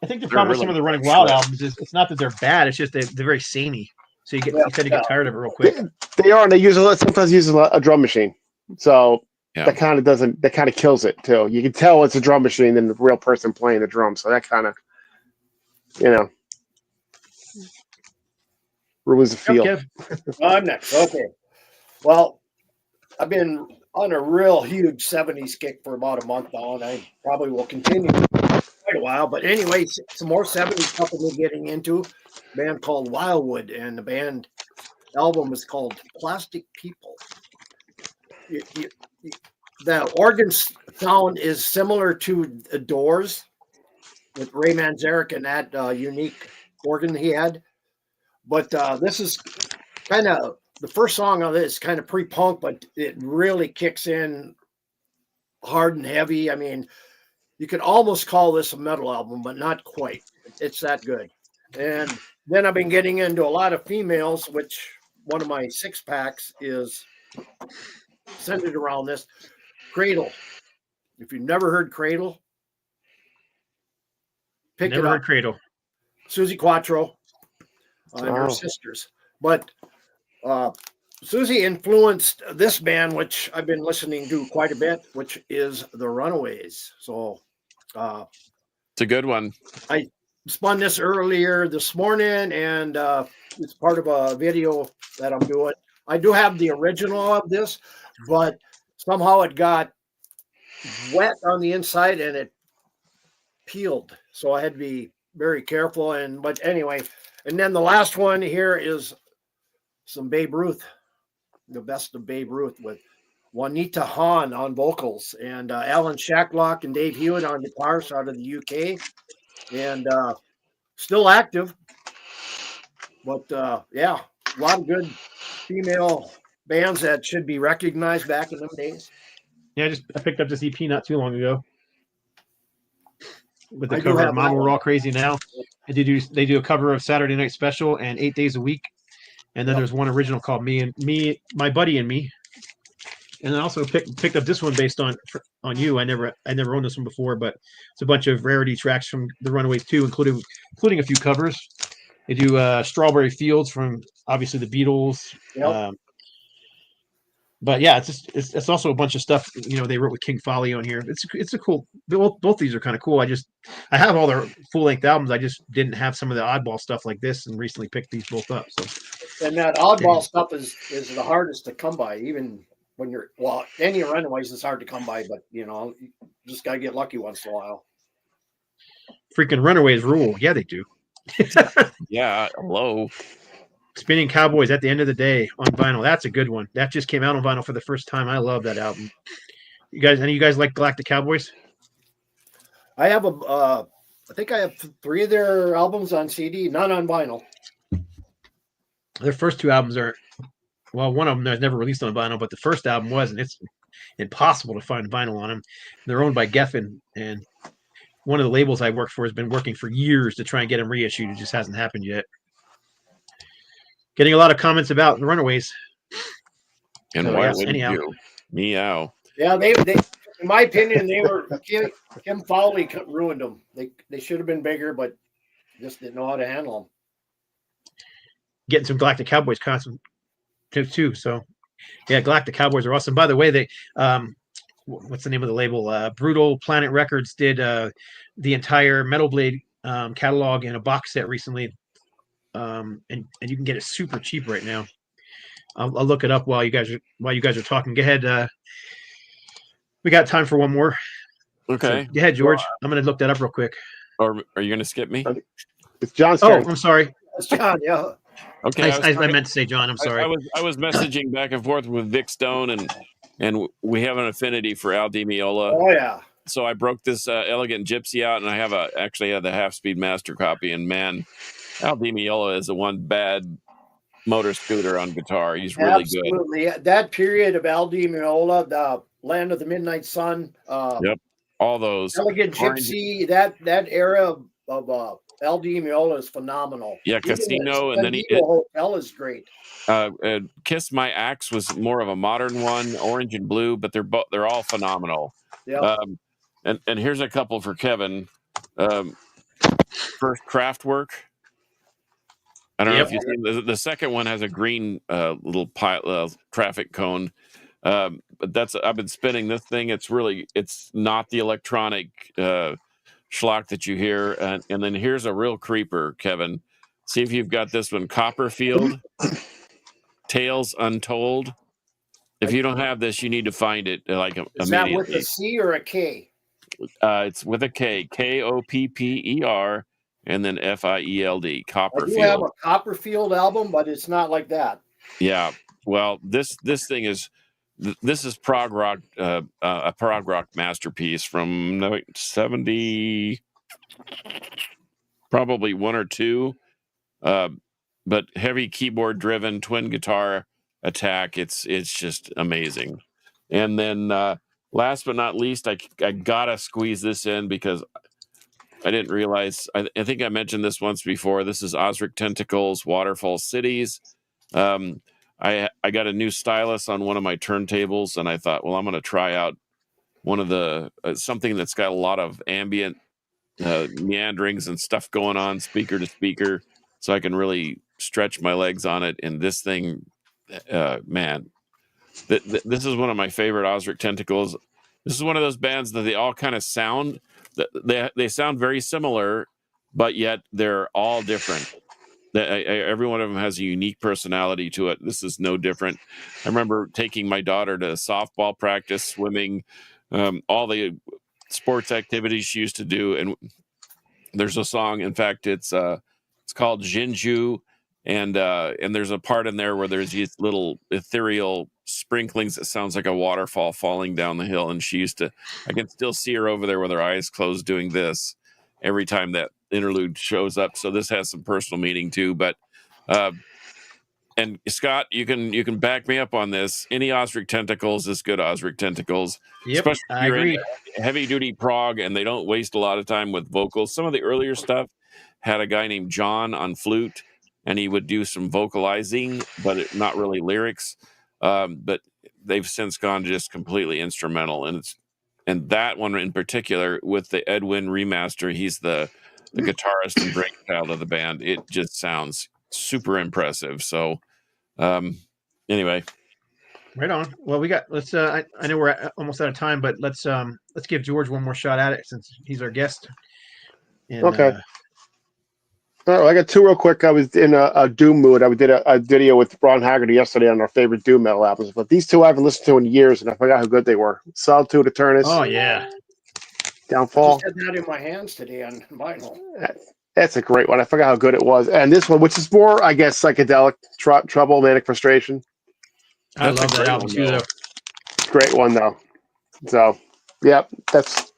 I think the problem with really some of the Running short. Wild albums is it's not that they're bad. It's just they're very samey. So you tend to get tired of it real quick. they are, and they sometimes use a drum machine. So Yeah. that kind of kills it too. You can tell it's a drum machine than the real person playing the drums. So that kind of, ruins the feel. Kev. I'm next. Okay. Well, I've been on a real huge 70s kick for about a month now, and I probably will continue quite a while. But anyway, some more 70s stuff I've been getting into. A band called Wildwood, and the band album is called Plastic People. The organ sound is similar to the Doors with Ray Manzarek and that unique organ he had. But this is kind of the first song of it is kind of pre-punk, but it really kicks in hard and heavy. I mean, you could almost call this a metal album, but not quite. It's that good. And then I've been getting into a lot of females, which one of my 6-packs is centered around this. Cradle. If you've never heard Cradle, pick Never it up. heard Cradle. Susie Quattro and her Wow. sisters. But Susie influenced this band, which I've been listening to quite a bit, which is the Runaways. So It's a good one. spun this earlier this morning, and it's part of a video that I'm doing. I do have the original of this, but somehow it got wet on the inside and it peeled. So I had to be very careful. But anyway, and then the last one here is some Babe Ruth, the best of Babe Ruth, with Juanita Hahn on vocals and Alan Shacklock and Dave Hewitt on guitars out of the UK, and still active. But yeah, a lot of good female bands that should be recognized back in them days. Yeah, I picked up this EP not too long ago with the I do cover have of Mama that We're one. All Crazy Now. And they do a cover of Saturday Night Special and 8 Days a Week. And then Yep. there's one original called My Buddy and Me. And I also picked up this one based on you. I never owned this one before, but it's a bunch of rarity tracks from the Runaways too, including a few covers. They do Strawberry Fields from obviously the Beatles. Yep. But yeah, it's also a bunch of stuff they wrote with King Folly on here. It's a cool. Both these are kind of cool. I have all their full length albums. I just didn't have some of the oddball stuff like this, and recently picked these both up. So And that oddball stuff is the hardest to come by, even when any Runaways is hard to come by, but you just gotta get lucky once in a while. freaking Runaways rule. Yeah, they do. Yeah, hello. Spinning Cowboys at the End of the Day on vinyl. That's a good one. That just came out on vinyl for the first time. I love that album. Any of you guys like Galactic Cowboys? I have I think I have 3 of their albums on CD, none on vinyl. Their first 2 albums are, well, one of them is never released on vinyl, but the first album was, and it's impossible to find vinyl on them. They're owned by Geffen, and one of the labels I worked for has been working for years to try and get them reissued. It just hasn't happened yet. Getting a lot of comments about the Runaways. And So, why yes, wouldn't anyhow. you? Meow. Yeah, they in my opinion, they were Kim Fowley ruined them. They should have been bigger, but just didn't know how to handle them. Getting some Galactic Cowboys content too. So yeah, Galactic Cowboys are awesome. By the way, they what's the name of the label? Brutal Planet Records did the entire Metal Blade catalog in a box set recently. And you can get it super cheap right now. I'll look it up while you guys are talking. Go ahead. We got time for one more. Okay. So, go ahead, George. I'm going to look that up real quick. Or are you going to skip me? It's John's Oh, turn. I'm sorry. That's John, yeah. Okay. I meant to say John. I'm sorry. I was messaging back and forth with Vic Stone, and we have an affinity for Al Di Meola. Oh yeah. So I broke this Elegant Gypsy out, and I actually had the half-speed master copy. And man, Al Di Meola is the one bad motor scooter on guitar. He's really good. Absolutely. That period of Al Di Meola, the Land of the Midnight Sun, Yep. All those. Elegant Orange- Gypsy, that era of Al Di Meola is phenomenal. Yeah, Even Casino, the and then Vivo Hotel is great. Kiss My Axe was more of a modern one, orange and blue, but they're all phenomenal. Yeah. And here's a couple for Kevin. First, Kraftwerk. I don't know if you see the second one has a green little traffic cone. But I've been spinning this thing. It's not the electronic schlock that you hear. And then here's a real creeper, Kevin. See if you've got this one, Copperfield, Tales Untold. If you don't have this, you need to find it Is that with immediately. a C or a K? It's with a K, Kopper, and then Field, I do have Copperfield. a Copperfield album, but it's not like that. Yeah. Well, this thing is prog rock, a prog rock masterpiece from 70, probably 1 or 2. But heavy keyboard driven twin guitar attack. It's just amazing. And then last but not least, I gotta squeeze this in because I didn't realize. I think I mentioned this once before. This is Osric Tentacles Waterfall Cities. I got a new stylus on one of my turntables, and I thought, well, I'm going to try out one of the something that's got a lot of ambient meanderings and stuff going on, speaker to speaker, so I can really stretch my legs on it. And this thing, man, this is one of my favorite Osric Tentacles. This is one of those bands that they all kind of sound. They sound very similar, but yet they're all different. Every one of them has a unique personality to it. This is no different. I remember taking my daughter to softball practice, swimming, all the sports activities she used to do. And there's a song. In fact, it's called Jinju, and there's a part in there where there's these little ethereal sprinklings that sounds like a waterfall falling down the hill. And I can still see her over there with her eyes closed doing this every time that interlude shows up. So this has some personal meaning too. But and Scott, you can back me up on this. Any Osric Tentacles is good Osric Tentacles. Yep, Especially if I you're agree. into heavy duty prog and they don't waste a lot of time with vocals. Some of the earlier stuff had a guy named John on flute, and he would do some vocalizing, but not really lyrics. But they've since gone just completely instrumental, and that one in particular with the Edwin remaster, he's the guitarist and brainchild of the band. It just sounds super impressive. So, anyway, Right on. Well, let's. I know we're almost out of time, but let's give George one more shot at it since he's our guest. And, Okay. All right, I got two real quick. I was in a Doom mood. I did a video with Ron Haggerty yesterday on our favorite Doom metal albums, but these two I haven't listened to in years, and I forgot how good they were. Solitude Eternus, Oh yeah. Downfall. I had that in my hands today on vinyl. That's a great one. I forgot how good it was. And this one, which is more, I guess, psychedelic, Trouble, Manic Frustration. I That's a love that great album one, too, though. though. Great one though. So, yep, that's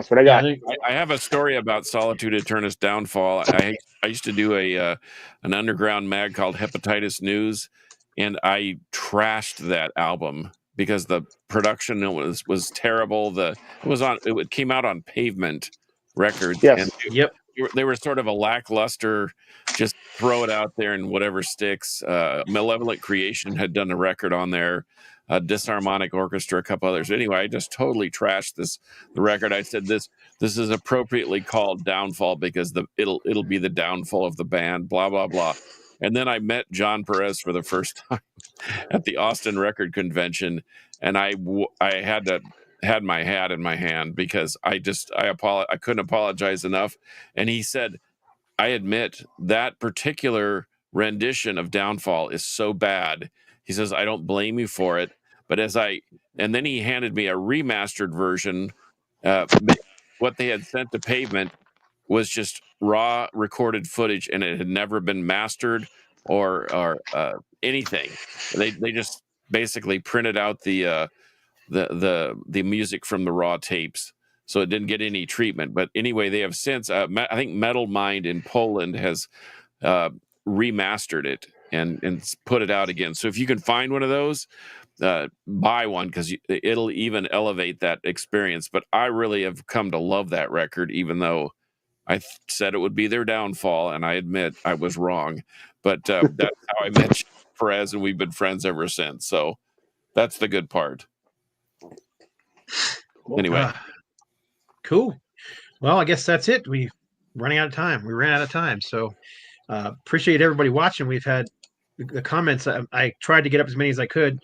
what I got. I have a story about Solitude Eternus Downfall. I used to do an underground mag called Hepatitis News, and I trashed that album because the production was terrible. It came out on Pavement Records, Yes. and Yep. they were sort of a lackluster, just throw it out there and whatever sticks. Malevolent Creation had done a record on there. Disharmonic Orchestra, a couple others. Anyway, I just totally trashed the record. I said this is appropriately called Downfall because it'll be the downfall of the band. Blah blah blah. And then I met John Perez for the first time at the Austin Record Convention, and I had my hat in my hand because I couldn't apologize enough. And he said, I admit that particular rendition of Downfall is so bad. He says, I don't blame you for it. But and then he handed me a remastered version. What they had sent to Pavement was just raw recorded footage, and it had never been mastered or anything. They just basically printed out the music from the raw tapes, so it didn't get any treatment. But anyway, they have since I think Metal Mind in Poland has remastered it and put it out again. So if you can find one of those, buy one because it'll even elevate that experience. But I really have come to love that record, even though I said it would be their downfall, and I admit I was wrong. But that's how I met Perez, and we've been friends ever since. So that's the good part. Anyway, cool. Well, I guess that's it. We running out of time. We ran out of time. So appreciate everybody watching. We've had the comments. I tried to get up as many as I could.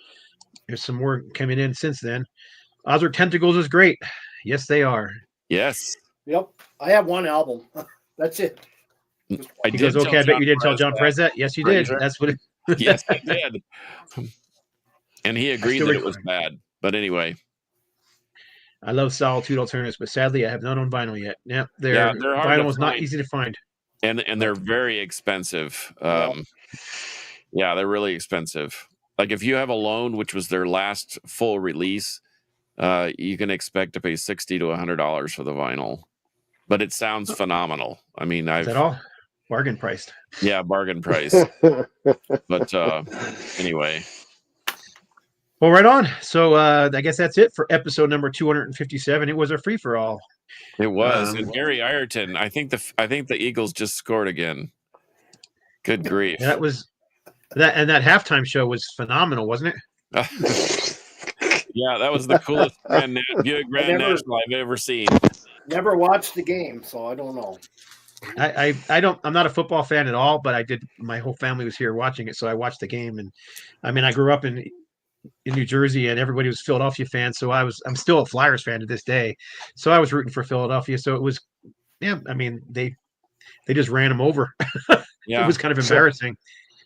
There's some more coming in since then. Osric Tentacles is great. Yes, they are. yes. Yep. I have one album. That's it. I He did. goes, okay, I bet you did tell John Perez that. that. Yes, you did. Fraser. That's what it Yes, I did. And he agreed still that it was bad. But anyway. I love Solitude Alternatives, but sadly I have not on vinyl yet. Yeah, they're hard vinyl to was not find. easy to find. And they're very expensive. Yeah, they're really expensive. Like if you have Alone, which was their last full release, you can expect to pay $60 to $100 for the vinyl. But it sounds phenomenal. I mean, Is that all? Bargain priced. Yeah, bargain price. But anyway. Well, right on. So I guess that's it for episode number 257. It was a free for all. It was. Um, And Gary Ireton, I think the Eagles just scored again. Good grief. That was that, and that halftime show was phenomenal, wasn't it? Yeah, that was the coolest Grand never- National I've ever seen. Never watched the game, so I don't know. I'm not a football fan at all, but I did. My whole family was here watching it, so I watched the game. And I mean, I grew up in New Jersey, and everybody was Philadelphia fans. So I'm still a Flyers fan to this day. So I was rooting for Philadelphia. So it was, yeah. I mean, they just ran them over. Yeah, It was kind of embarrassing.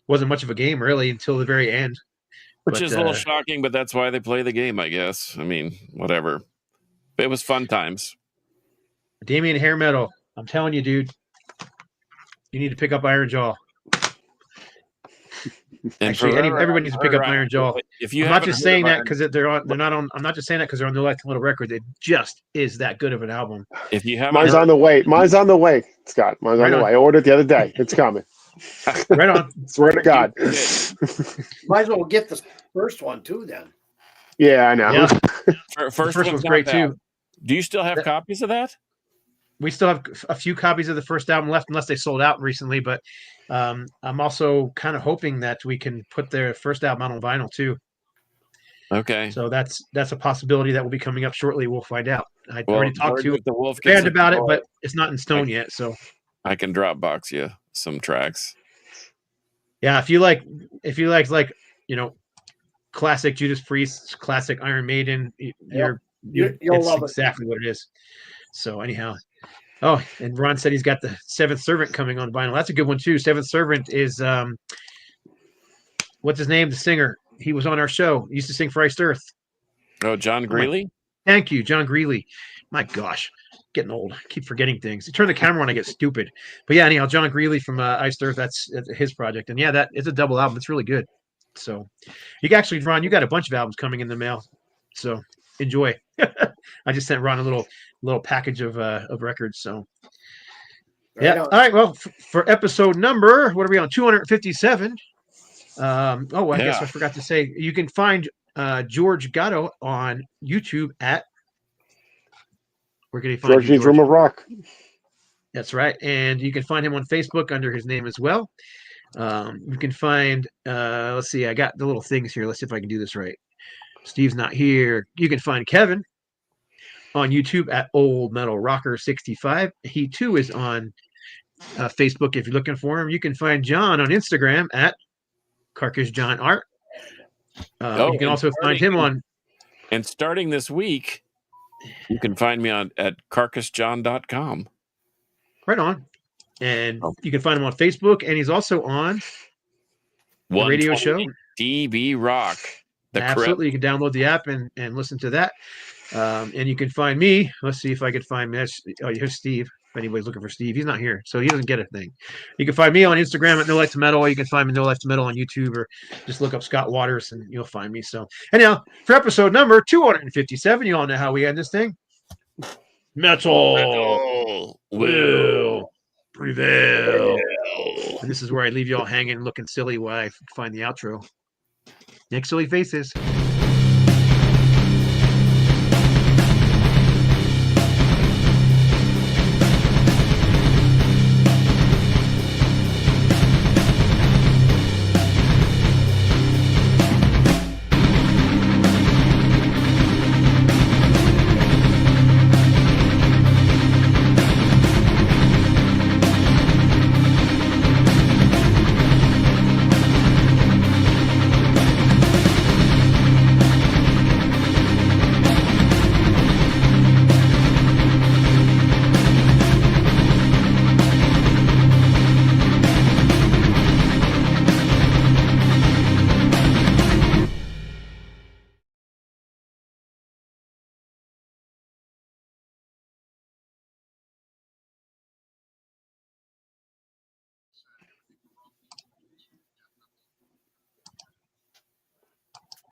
Wasn't much of a game really until the very end. which But, is a little shocking, but that's why they play the game, I guess. I mean, whatever. It was fun times. Damian Hair Metal, I'm telling you, dude, you need to pick up Iron Jaw. And Actually, everybody needs to pick up Iron Jaw. If you I'm not haven't just heard saying of that Iron- because they're not on. I'm not just saying that because they're on the Left Little Record. It just is that good of an album. if you haven't Mine's heard, on the way. Mine's on the way, Scott. Mine's Right on the on. way. I ordered it the other day. It's coming. Right on. Swear to God. Might as well get the first one too. Then Yeah, I know. Yeah, first, the first one's one's not great bad. too. Do you still have copies of that? We still have a few copies of the first album left, unless they sold out recently. But I'm also kind of hoping that we can put their first album out on vinyl too. Okay. So that's a possibility that will be coming up shortly. We'll find out. I Well, already talked Bird to with the Wolf a band gets about it, toy. but it's not in stone yet. So I can drop box you some tracks. yeah, if you like classic Judas Priest, classic Iron Maiden, you'll you'll love it. exactly what it is. So anyhow, oh, and Ron said he's got the Seventh Servant coming on vinyl. That's a good one too. Seventh Servant is what's his name? The singer. He was on our show. He used to sing for Iced Earth. Oh, John Greeley? Thank you, John Greeley. My gosh, getting old. I keep forgetting things. You turn the camera on, I get stupid. But yeah, anyhow, John Greeley from Iced Earth. That's his project, and yeah, that is a double album. It's really good. So you can actually, Ron, you got a bunch of albums coming in the mail. So enjoy. I just sent Ron a little package of records. So yeah. Right All on. right. Well, for episode number, what are we on? 257. I guess Yeah. I forgot to say you can find George Gatto on YouTube at where can he find George you, needs room of rock. That's right. And you can find him on Facebook under his name as well. You can find let's see, I got the little things here. Let's see if I can do this right. Steve's not here. You can find Kevin on YouTube at Old Metal Rocker 65. He too is on Facebook if you're looking for him. You can find John on Instagram at Carcass John Art. You can also find him on. And starting this week, you can find me at carcassjohn.com. Right on. And you can find him on Facebook, and he's also on the radio show. DB Rock. Absolutely. You can download the app and listen to that. And you can find me. Let's see if I can find me. Here's Steve. If anybody's looking for Steve, he's not here, so he doesn't get a thing. You can find me on Instagram at No Life to Metal, or you can find me No Life to Metal on YouTube, or just look up Scott Waters and you'll find me. So anyhow, for episode number 257, you all know how we end this thing. Metal will prevail. And this is where I leave you all hanging, looking silly while I find the outro. Next silly faces.